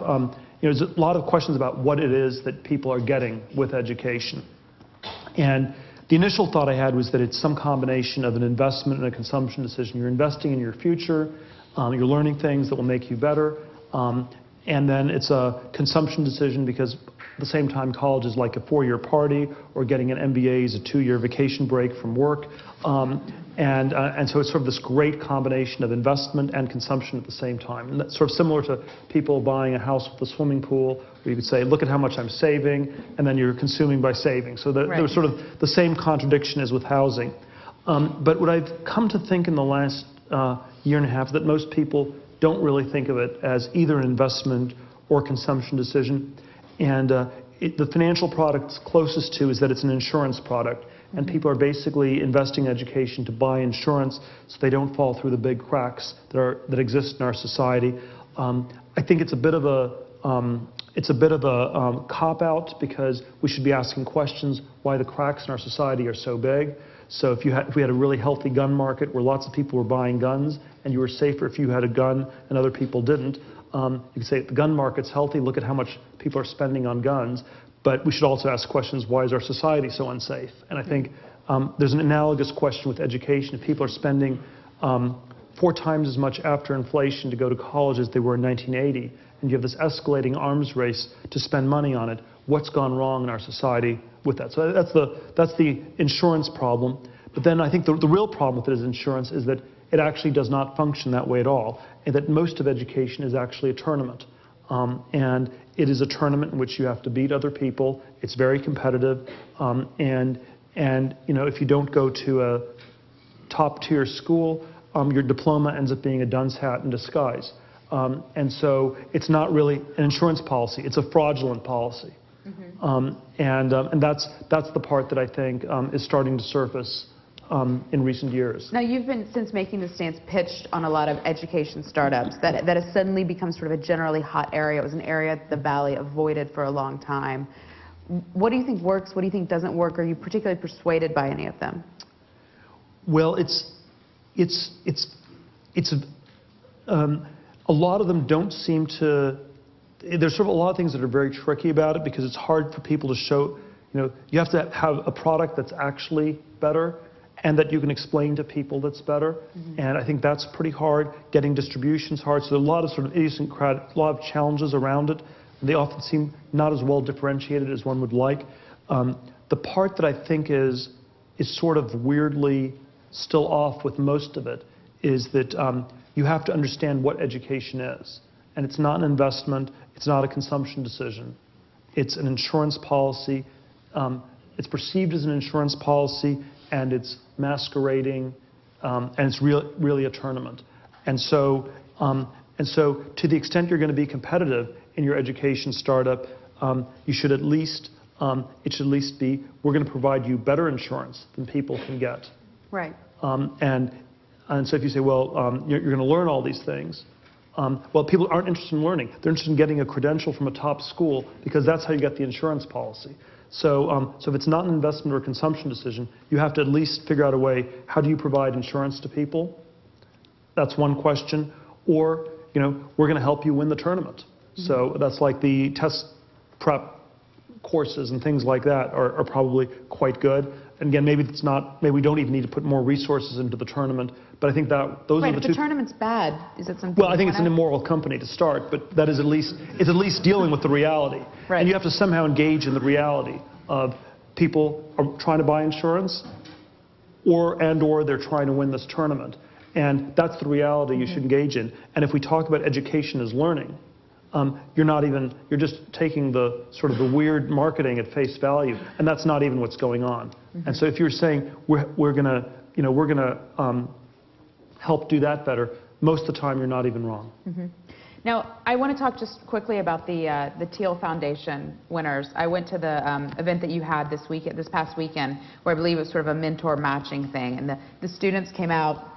there's a lot of questions about what it is that people are getting with education. And the initial thought I had was that it's some combination of an investment and a consumption decision. You're investing in your future, you're learning things that will make you better, and then it's a consumption decision because at the same time college is like a 4-year party, or getting an MBA is a 2-year vacation break from work. And so it's sort of this great combination of investment and consumption at the same time. And that's sort of similar to people buying a house with a swimming pool, where you could say, look at how much I'm saving, and then you're consuming by saving. So there's sort of the same contradiction as with housing. But what I've come to think in the last year and a half is that most people don't really think of it as either an investment or consumption decision. And the financial product closest to is that it's an insurance product. And people are basically investing in education to buy insurance so they don't fall through the big cracks that exist in our society. I think it's a bit of a cop-out, because we should be asking questions why the cracks in our society are so big. So if we had a really healthy gun market where lots of people were buying guns and you were safer if you had a gun and other people didn't, you could say the gun market's healthy, look at how much people are spending on guns. But we should also ask questions, why is our society so unsafe? And I think there's an analogous question with education. If people are spending 4 times as much after inflation to go to college as they were in 1980, and you have this escalating arms race to spend money on it, what's gone wrong in our society with that? So that's the insurance problem. But then I think the real problem with it as insurance is that it actually does not function that way at all, and that most of education is actually a tournament. And it is a tournament in which you have to beat other people. It's very competitive, and if you don't go to a top-tier school, your diploma ends up being a dunce hat in disguise. And so it's not really an insurance policy; it's a fraudulent policy. And that's the part that I think is starting to surface in recent years. Now, you've been, since making the stance, pitched on a lot of education startups that has suddenly become sort of a generally hot area. It was an area the Valley avoided for a long time. What do you think works? What do you think doesn't work? Are you particularly persuaded by any of them? Well, a lot of them don't seem to. There's sort of a lot of things that are very tricky about it, because it's hard for people to show. You have to have a product that's actually better, and that you can explain to people that's better. And I think that's pretty hard. Getting distribution's hard. So there are a lot of sort of idiosyncratic, a lot of challenges around it. They often seem not as well differentiated as one would like. The part that I think is sort of weirdly still off with most of it is that you have to understand what education is. And it's not an investment. It's not a consumption decision. It's an insurance policy. It's perceived as an insurance policy, and it's masquerading, and it's really a tournament. And so to the extent you're going to be competitive in your education startup, you should at least, it should at least be, we're going to provide you better insurance than people can get. Right. And so if you say, well, you're going to learn all these things, well, people aren't interested in learning. They're interested in getting a credential from a top school, because that's how you get the insurance policy. So if it's not an investment or a consumption decision, you have to at least figure out a way, how do you provide insurance to people? That's one question. Or, we're going to help you win the tournament. So that's like the test prep courses and things like that are probably quite good. And again, maybe we don't even need to put more resources into the tournament. But I think that those are the two. If the tournament's bad, is it something? Well, I think it's an immoral company to start, but that is at least dealing with the reality. Right. And you have to somehow engage in the reality of people are trying to buy insurance, or they're trying to win this tournament. And that's the reality you should engage in. And if we talk about education as learning, you're just taking the sort of the weird marketing at face value, and that's not even what's going on. And so if you're saying we're gonna help do that better, most of the time you're not even wrong. Now, I want to talk just quickly about the Thiel Foundation winners. I went to the event that you had this past weekend, where I believe it was sort of a mentor matching thing, and the students came out,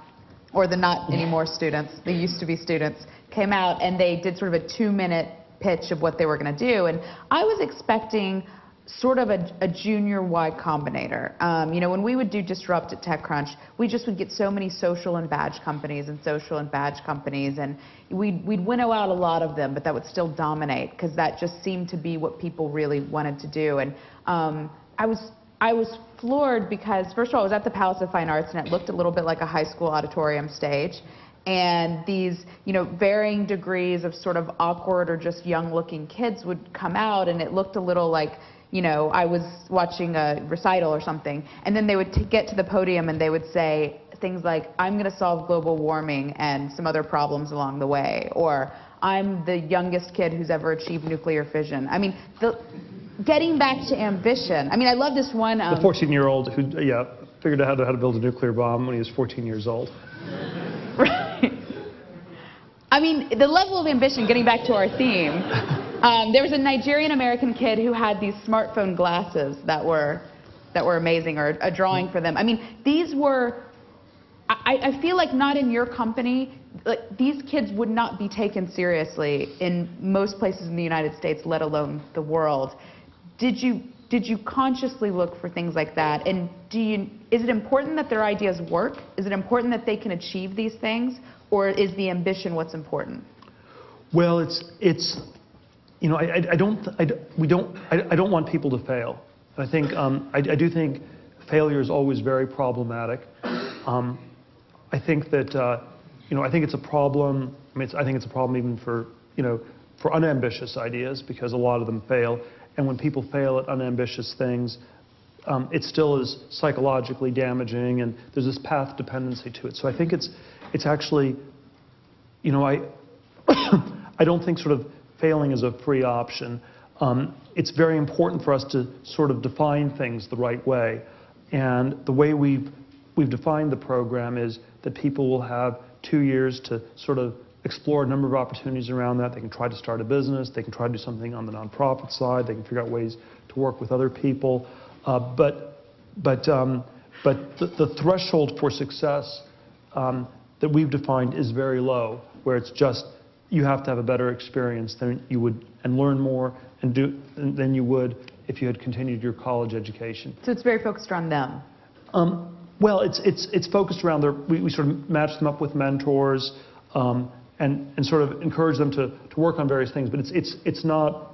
or the not anymore students, the used to be students, came out and they did sort of a 2-minute pitch of what they were going to do, and I was expecting sort of a junior Y Combinator. You know, when we would do Disrupt at TechCrunch, we just would get so many social and badge companies, and we'd winnow out a lot of them, but that would still dominate because that just seemed to be what people really wanted to do. And I was floored because, first of all, I was at the Palace of Fine Arts, and it looked a little bit like a high school auditorium stage. And these, you know, varying degrees of sort of awkward or just young-looking kids would come out, and it looked a little like, you know, I was watching a recital or something, and then they would get to the podium and they would say things like, I'm going to solve global warming and some other problems along the way, or I'm the youngest kid who's ever achieved nuclear fission. I mean, getting back to ambition. I mean, I love this one. The 14-year-old who, figured out how to build a nuclear bomb when he was 14 years old. Right. I mean, the level of ambition, getting back to our theme, there was a Nigerian-American kid who had these smartphone glasses that were amazing, or a drawing for them. I mean, these were, I feel like not in your company, like these kids would not be taken seriously in most places in the United States, let alone the world. Did you consciously look for things like that? And is it important that their ideas work? Is it important that they can achieve these things? Or is the ambition what's important? Well, it's you know, I don't want people to fail. I think I do think failure is always very problematic. I think that you know, I think it's a problem. I mean, I think it's a problem even for, you know, for unambitious ideas, because a lot of them fail. And when people fail at unambitious things, it still is psychologically damaging, and there's this path dependency to it. So I think it's actually, you know, I don't think sort of failing is a free option. It's very important for us to sort of define things the right way. And the way we've defined the program is that people will have 2 years to sort of explore a number of opportunities around that. They can try to start a business, they can try to do something on the nonprofit side, they can figure out ways to work with other people. But the threshold for success that we've defined is very low, where it's just you have to have a better experience than you would, and learn more than you would if you had continued your college education. So it's very focused around them. Well, it's focused around we sort of match them up with mentors, and sort of encourage them to work on various things. But it's not,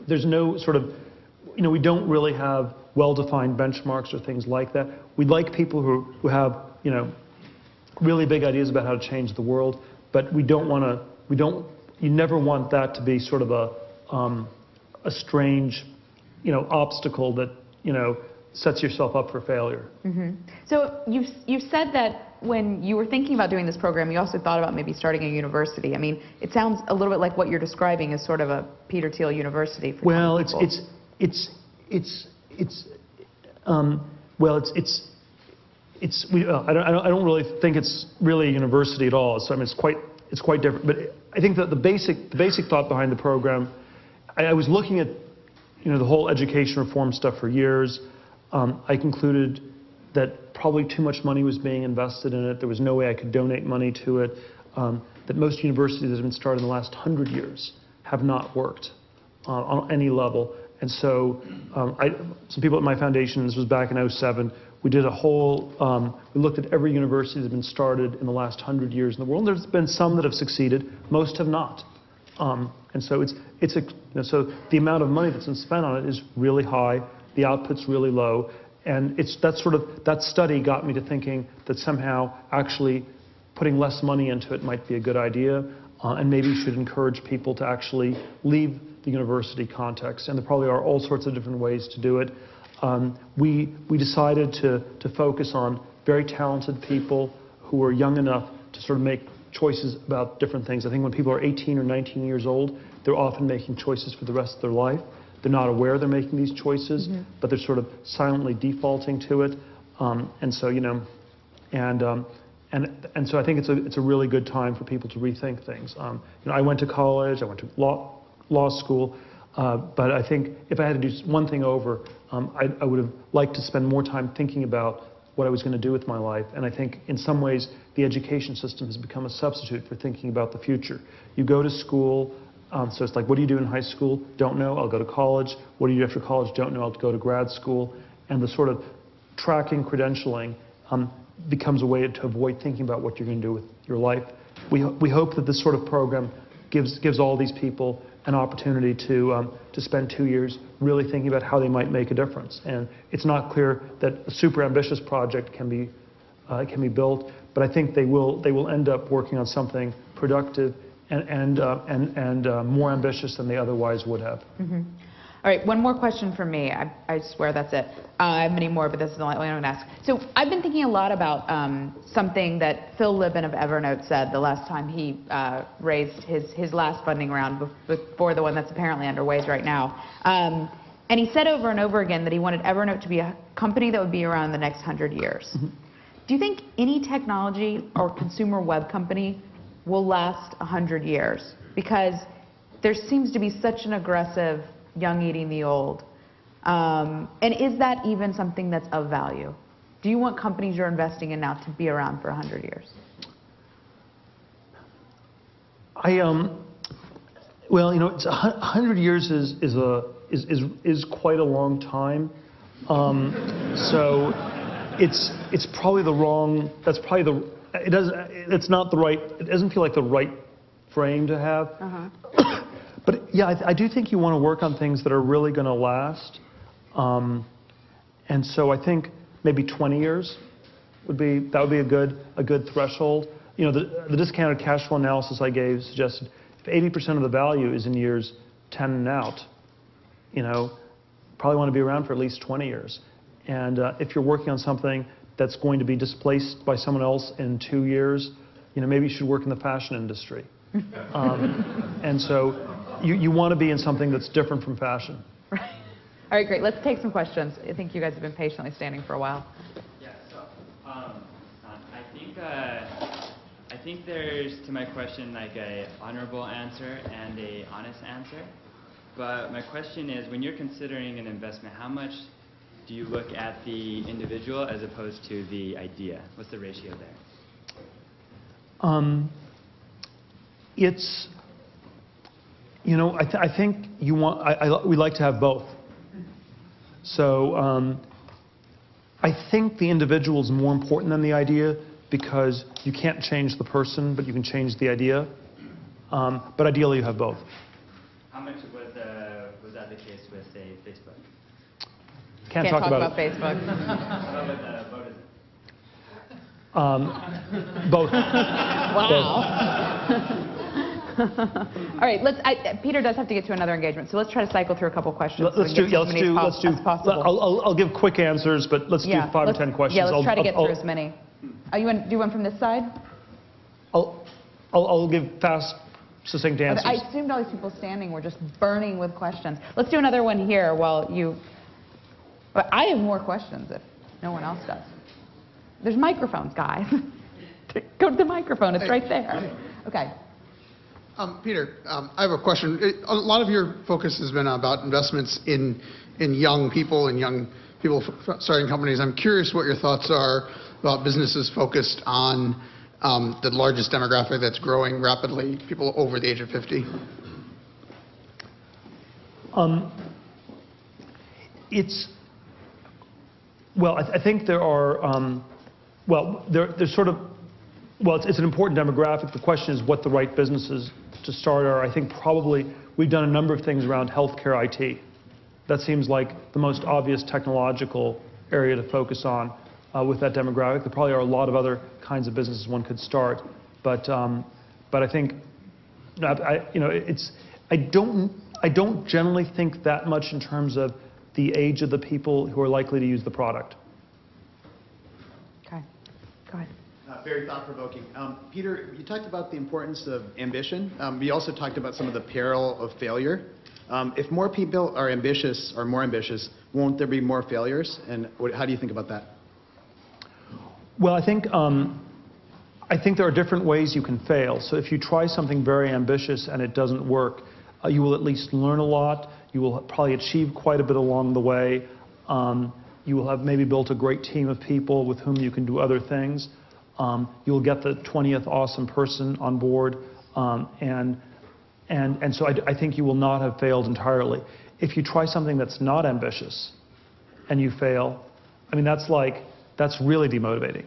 there's no sort of, you know, we don't really have well-defined benchmarks or things like that. We'd like people who have, you know, really big ideas about how to change the world, but you never want that to be sort of a strange, you know, obstacle that, you know, sets yourself up for failure. Mm-hmm. So you've said that when you were thinking about doing this program, you also thought about maybe starting a university. I mean, it sounds a little bit like what you're describing as sort of a Peter Thiel university for well, people. I don't really think it's really a university at all. So I mean, it's quite different. But I think that the basic thought behind the program, I was looking at, you know, the whole education reform stuff for years. I concluded that probably too much money was being invested in it. There was no way I could donate money to it. That most universities that have been started in the last 100 years have not worked on any level. And so some people at my foundation, this was back in 2007, we did a whole, we looked at every university that's been started in the last 100 years in the world. There's been some that have succeeded, most have not. And so so the amount of money that's been spent on it is really high, the output's really low, and that study got me to thinking that somehow actually putting less money into it might be a good idea, and maybe you should encourage people to actually leave the university context, and there probably are all sorts of different ways to do it. We decided to focus on very talented people who are young enough to sort of make choices about different things. I think when people are 18 or 19 years old, they're often making choices for the rest of their life. They're not aware they're making these choices, mm-hmm. but they're sort of silently defaulting to it. And so, you know, and And so I think it's a really good time for people to rethink things. I went to college, I went to law school, but I think if I had to do one thing over, I would have liked to spend more time thinking about what I was going to do with my life. And I think in some ways the education system has become a substitute for thinking about the future. You go to school, so it's like, what do you do in high school? Don't know, I'll go to college. What do you do after college? Don't know, I'll go to grad school. And the sort of tracking, credentialing becomes a way to avoid thinking about what you're going to do with your life. We hope that this sort of program gives all these people an opportunity to spend 2 years really thinking about how they might make a difference. And it's not clear that a super ambitious project can be built, but I think they will end up working on something productive and more ambitious than they otherwise would have. Mm-hmm. All right, one more question from me. I swear that's it. I have many more, but this is the only one I'm going to ask. So I've been thinking a lot about something that Phil Libin of Evernote said the last time he raised his last funding round before the one that's apparently underway right now. And he said over and over again that he wanted Evernote to be a company that would be around the next 100 years. Mm-hmm. Do you think any technology or consumer web company will last 100 years? Because there seems to be such an aggressive young eating the old. And is that even something that's of value? Do you want companies you're investing in now to be around for 100 years? Well, it's 100 years is quite a long time. So it's probably the wrong. That's probably the. It's not the right. It doesn't feel like the right frame to have. Uh-huh. But yeah, I do think you want to work on things that are really going to last. And so I think maybe 20 years would be a good threshold. The discounted cash flow analysis I gave suggested if 80% of the value is in years 10 and out, probably want to be around for at least 20 years. And if you're working on something that's going to be displaced by someone else in 2 years, maybe you should work in the fashion industry. And so you want to be in something that's different from fashion. Right. All right, great. Let's take some questions. I think you guys have been patiently standing for a while. Yeah, so I think there's, to my question, like a honorable answer and a honest answer. But my question is, when you're considering an investment, how much do you look at the individual as opposed to the idea? What's the ratio there? It's, I think we like to have both. So I think the individual is more important than the idea because you can't change the person, but you can change the idea. But ideally, you have both. How much was that the case with, say, Facebook? Can't talk about Facebook. What was vote? Both. Wow. All right, Peter does have to get to another engagement, so let's try to cycle through a couple questions. Let's do. I'll give quick answers, but let's do 5 or 10 questions. Yeah, let's try to get through as many. You want to do one from this side? I'll give fast, succinct answers. I assumed all these people standing were just burning with questions. Let's do another one here while you. But I have more questions if no one else does. There's microphones, guys. Go to the microphone. It's right there. Okay. Peter, I have a question. A lot of your focus has been about investments in young people and young people starting companies. I'm curious what your thoughts are about businesses focused on the largest demographic that's growing rapidly, people over the age of 50. I think there are. There's sort of. It's an important demographic. The question is what the right businesses to start are. I think probably we've done a number of things around healthcare IT. That seems like the most obvious technological area to focus on with that demographic. There probably are a lot of other kinds of businesses one could start, but I think I don't generally think that much in terms of the age of the people who are likely to use the product. Okay, go ahead. Very thought-provoking. Peter, you talked about the importance of ambition. You also talked about some of the peril of failure. If more people are ambitious or more ambitious, won't there be more failures? And how do you think about that? Well, I think I think there are different ways you can fail. So if you try something very ambitious and it doesn't work, you will at least learn a lot. You will probably achieve quite a bit along the way. You will have maybe built a great team of people with whom you can do other things. You'll get the 20th awesome person on board. And so I think you will not have failed entirely. If you try something that's not ambitious and you fail, I mean, that's really demotivating.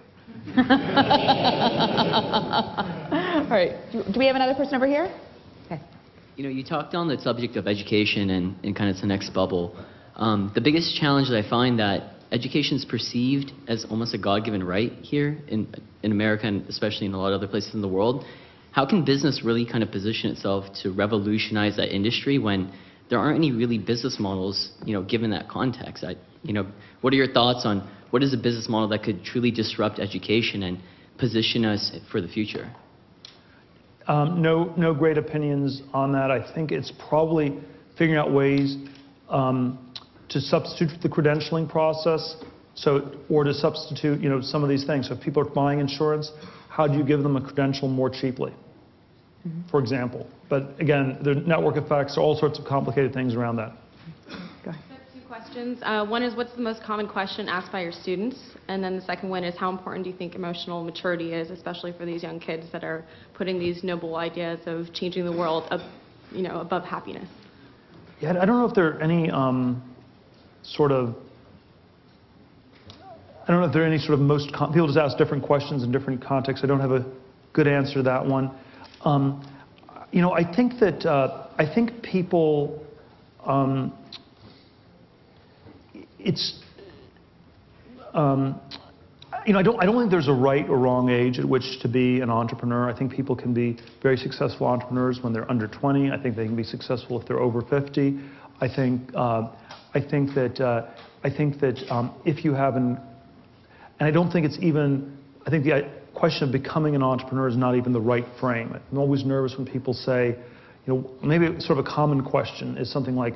All right. Do we have another person over here? Okay. You know, you talked on the subject of education and kind of it's the next bubble. The biggest challenge that I find that education is perceived as almost a God-given right here in America and especially in a lot of other places in the world. How can business really kind of position itself to revolutionize that industry when there aren't any really business models, you know, given that context? What are your thoughts on what is a business model that could truly disrupt education and position us for the future? No great opinions on that. I think it's probably figuring out ways to substitute the credentialing process, or to substitute, some of these things. So if people are buying insurance, how do you give them a credential more cheaply, for example? But again, the network effects, all sorts of complicated things around that. Go ahead. I have two questions. One is, what's the most common question asked by your students? And then the second one is, how important do you think emotional maturity is, especially for these young kids that are putting these noble ideas of changing the world above happiness? Yeah, I don't know if there are any people just ask different questions in different contexts. I don't have a good answer to that one. I think that people, I don't think there's a right or wrong age at which to be an entrepreneur. I think people can be very successful entrepreneurs when they're under 20. I think they can be successful if they're over 50. I think that if you haven't, and I don't think it's even, I think the question of becoming an entrepreneur is not even the right frame. I'm always nervous when people say, maybe sort of a common question is something like,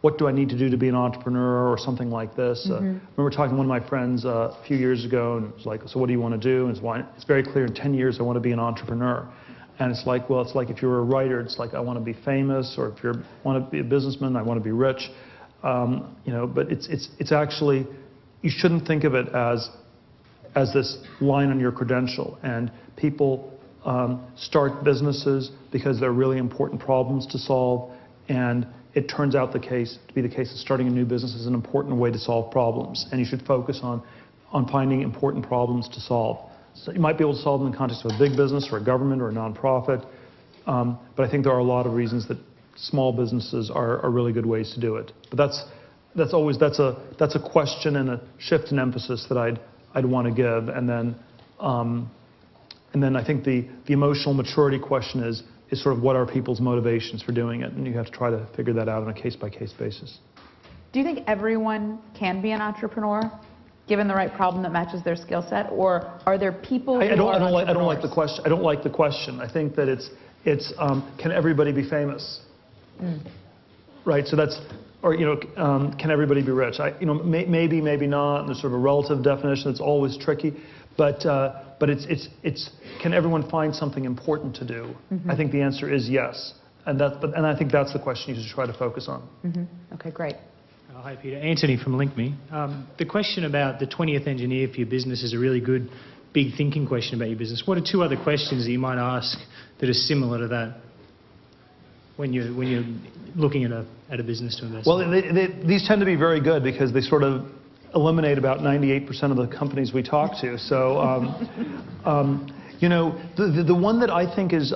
what do I need to do to be an entrepreneur, or something like this. I remember talking to one of my friends a few years ago, and it's like, so what do you want to do? And it's very clear, in 10 years I want to be an entrepreneur. And it's like, well, it's like if you're a writer, it's like I want to be famous, or if you want to be a businessman, I want to be rich. But it's actually, you shouldn't think of it as this line on your credential. And people start businesses because they're really important problems to solve, and it turns out to be the case that starting a new business is an important way to solve problems, and you should focus on finding important problems to solve. So you might be able to solve them in the context of a big business or a government or a nonprofit, but I think there are a lot of reasons that small businesses are really good ways to do it. But that's a question and a shift in emphasis that I'd want to give, and then I think the emotional maturity question is sort of what are people's motivations for doing it, and you have to try to figure that out on a case-by-case basis. Do you think everyone can be an entrepreneur, given the right problem that matches their skill set, or are there people who are entrepreneurs? I don't like the question. I don't like the question. I think that it's can everybody be famous? Right. So that's, or can everybody be rich? Maybe, maybe not. And there's sort of a relative definition that's always tricky, but it's can everyone find something important to do? I think the answer is yes, and I think that's the question you should try to focus on. Okay, great. Hi, Peter. Anthony from LinkMe. The question about the 20th engineer for your business is a really good, big thinking question about your business. What are two other questions that you might ask that are similar to that when you're looking at a business to invest? Well, these tend to be very good because they sort of eliminate about 98% of the companies we talk to. So, the one that I think is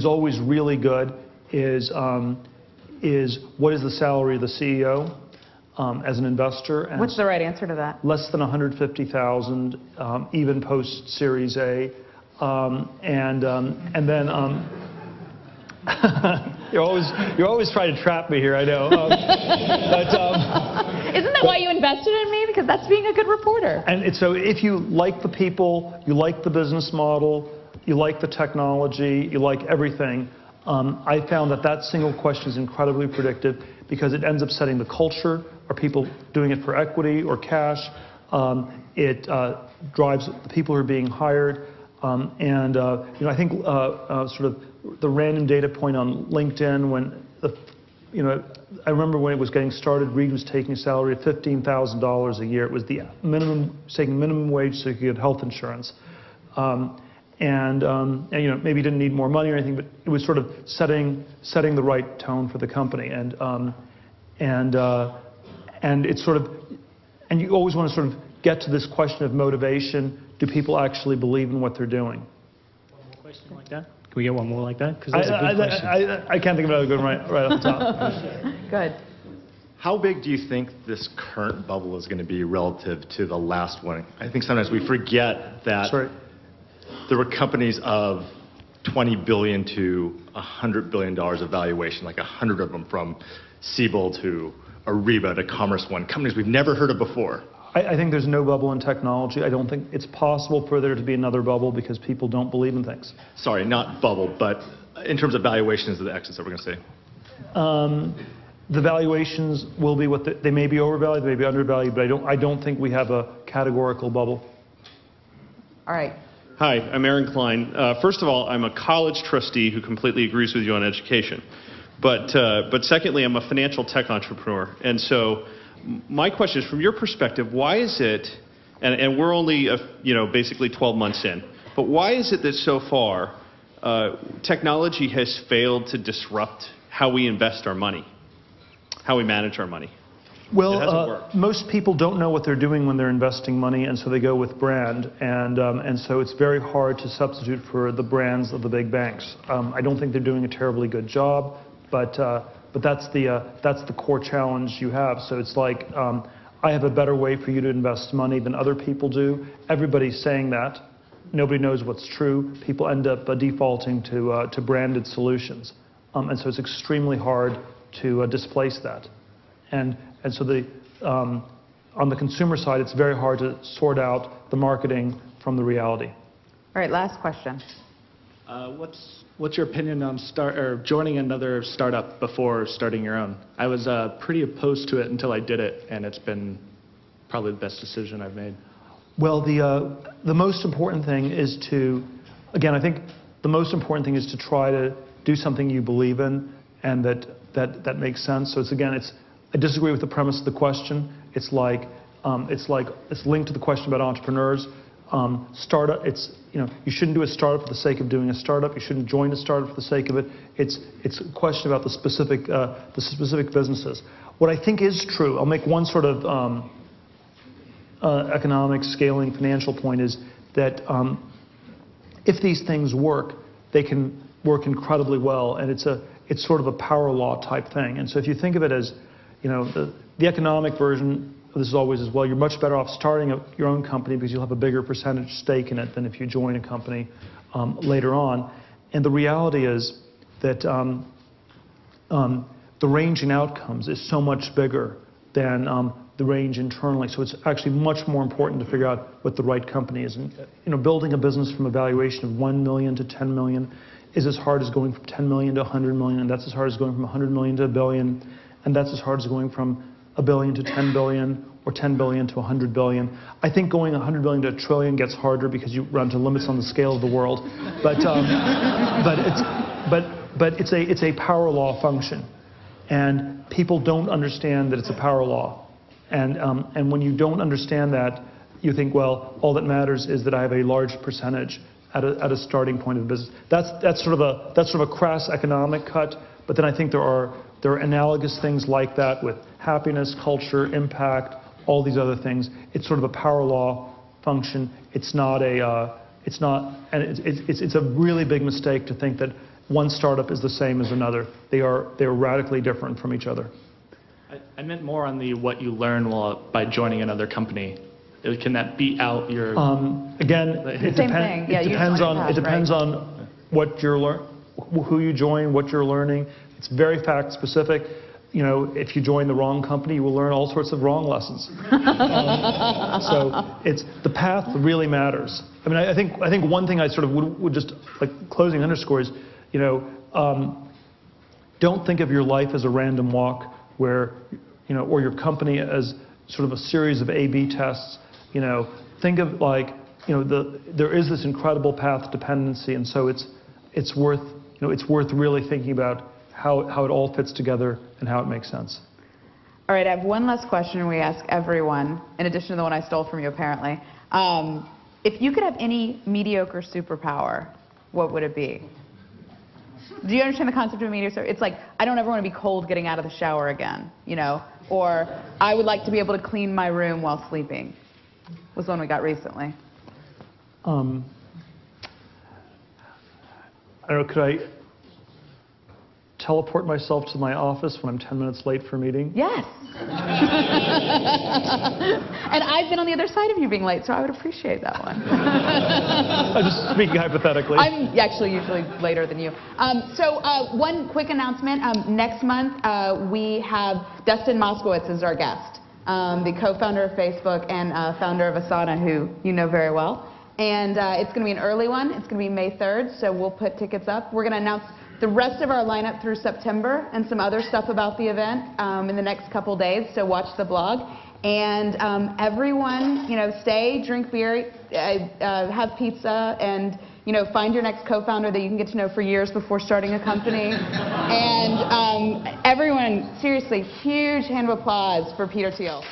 always really good is what is the salary of the CEO as an investor? And what's the right answer to that? Less than 150,000, even post Series A, and then. You're always trying to trap me here, I know. Isn't that why you invested in me? Because that's being a good reporter. And so if you like the people, you like the business model, you like the technology, you like everything, I found that single question is incredibly predictive because it ends up setting the culture. Are people doing it for equity or cash? It drives the people who are being hired. I think sort of the random data point on LinkedIn when I remember when it was getting started, Reed was taking a salary of $15,000 a year. It was the minimum, taking minimum wage so he could get health insurance. Maybe he didn't need more money or anything, but it was sort of setting the right tone for the company. And it's sort of, and you always want to sort of get to this question of motivation. Do people actually believe in what they're doing? One more question like that? Can we get one more like that? Because that's a good question. I can't think of another good one right off the top. Good. How big do you think this current bubble is going to be relative to the last one? I think sometimes we forget that there were companies of $20 billion to $100 billion of valuation, like 100 of them, from Siebel to Ariba to Commerce One, companies we've never heard of before. I think there's no bubble in technology. I don't think it's possible for there to be another bubble because people don't believe in things. Sorry, not bubble, but in terms of valuations of the exits that we're going to see. The valuations will be what they may be overvalued, they may be undervalued, but I don't think we have a categorical bubble. All right. Hi, I'm Aaron Klein. First of all, I'm a college trustee who completely agrees with you on education. But secondly, I'm a financial tech entrepreneur. And so my question is, from your perspective, why is it, and we're only basically 12 months in, but why is it that so far technology has failed to disrupt how we invest our money, how we manage our money? Well, most people don't know what they're doing when they're investing money, and so they go with brand, and so it's very hard to substitute for the brands of the big banks. I don't think they're doing a terribly good job, but that's the core challenge you have. So it's like I have a better way for you to invest money than other people do. Everybody's saying that. Nobody knows what's true. People end up defaulting to branded solutions, and so it's extremely hard to displace that. And so on the consumer side, it's very hard to sort out the marketing from the reality. All right, last question. What's your opinion on joining another startup before starting your own? I was pretty opposed to it until I did it, and it's been probably the best decision I've made. Well, the most important thing is I think the most important thing is to try to do something you believe in and that makes sense. So I disagree with the premise of the question. It's linked to the question about entrepreneurs. You shouldn't do a startup for the sake of doing a startup. You shouldn't join a startup for the sake of it. It's a question about the specific businesses. What I think is true, I'll make one sort of economic scaling financial point, is that if these things work, they can work incredibly well, and it's sort of a power law type thing. And so if you think of it as the economic version of this is always as well, you're much better off starting your own company because you'll have a bigger percentage stake in it than if you join a company later on. And the reality is that the range in outcomes is so much bigger than the range internally. So it's actually much more important to figure out what the right company is. And building a business from a valuation of 1 million to 10 million is as hard as going from 10 million to 100 million, and that's as hard as going from 100 million to a billion. And that's as hard as going from $1 billion to 10 billion or 10 billion to 100 billion. I think going 100 billion to a trillion gets harder because you run to limits on the scale of the world. But it's a power law function, and people don't understand that it's a power law. And when you don't understand that, you think, well, all that matters is that I have a large percentage at a starting point of the business. That's sort of a crass economic cut. But then I think there are analogous things like that with happiness, culture, impact, all these other things. It's sort of a power law function. It's a really big mistake to think that one startup is the same as another. They are radically different from each other. I meant more on what you learn by joining another company. Can that beat out your? Again, it depends on what you're who you join, what you're learning. It's very fact specific. If you join the wrong company, you will learn all sorts of wrong lessons. So it's the path really matters. I mean, I think one thing I sort of would just like closing underscore is, don't think of your life as a random walk where, or your company as sort of a series of A/B tests. Think of like there is this incredible path dependency, and so it's worth really thinking about how it all fits together and how it makes sense. All right, I have one last question we ask everyone, in addition to the one I stole from you, apparently. If you could have any mediocre superpower, what would it be? Do you understand the concept of a mediocre? It's like, I don't ever want to be cold getting out of the shower again, or I would like to be able to clean my room while sleeping. Was the one we got recently. I don't know, could I teleport myself to my office when I'm 10 minutes late for a meeting? Yes. And I've been on the other side of you being late, so I would appreciate that one. I'm just speaking hypothetically. I'm actually usually later than you. So one quick announcement. Next month, we have Dustin Moskowitz as our guest, the co-founder of Facebook and founder of Asana, who you know very well. And it's going to be an early one. It's going to be May 3rd, so we'll put tickets up. We're going to announce the rest of our lineup through September and some other stuff about the event in the next couple days, so watch the blog. And everyone, stay, drink beer, have pizza, and find your next co-founder that you can get to know for years before starting a company. And everyone, seriously, huge hand of applause for Peter Thiel.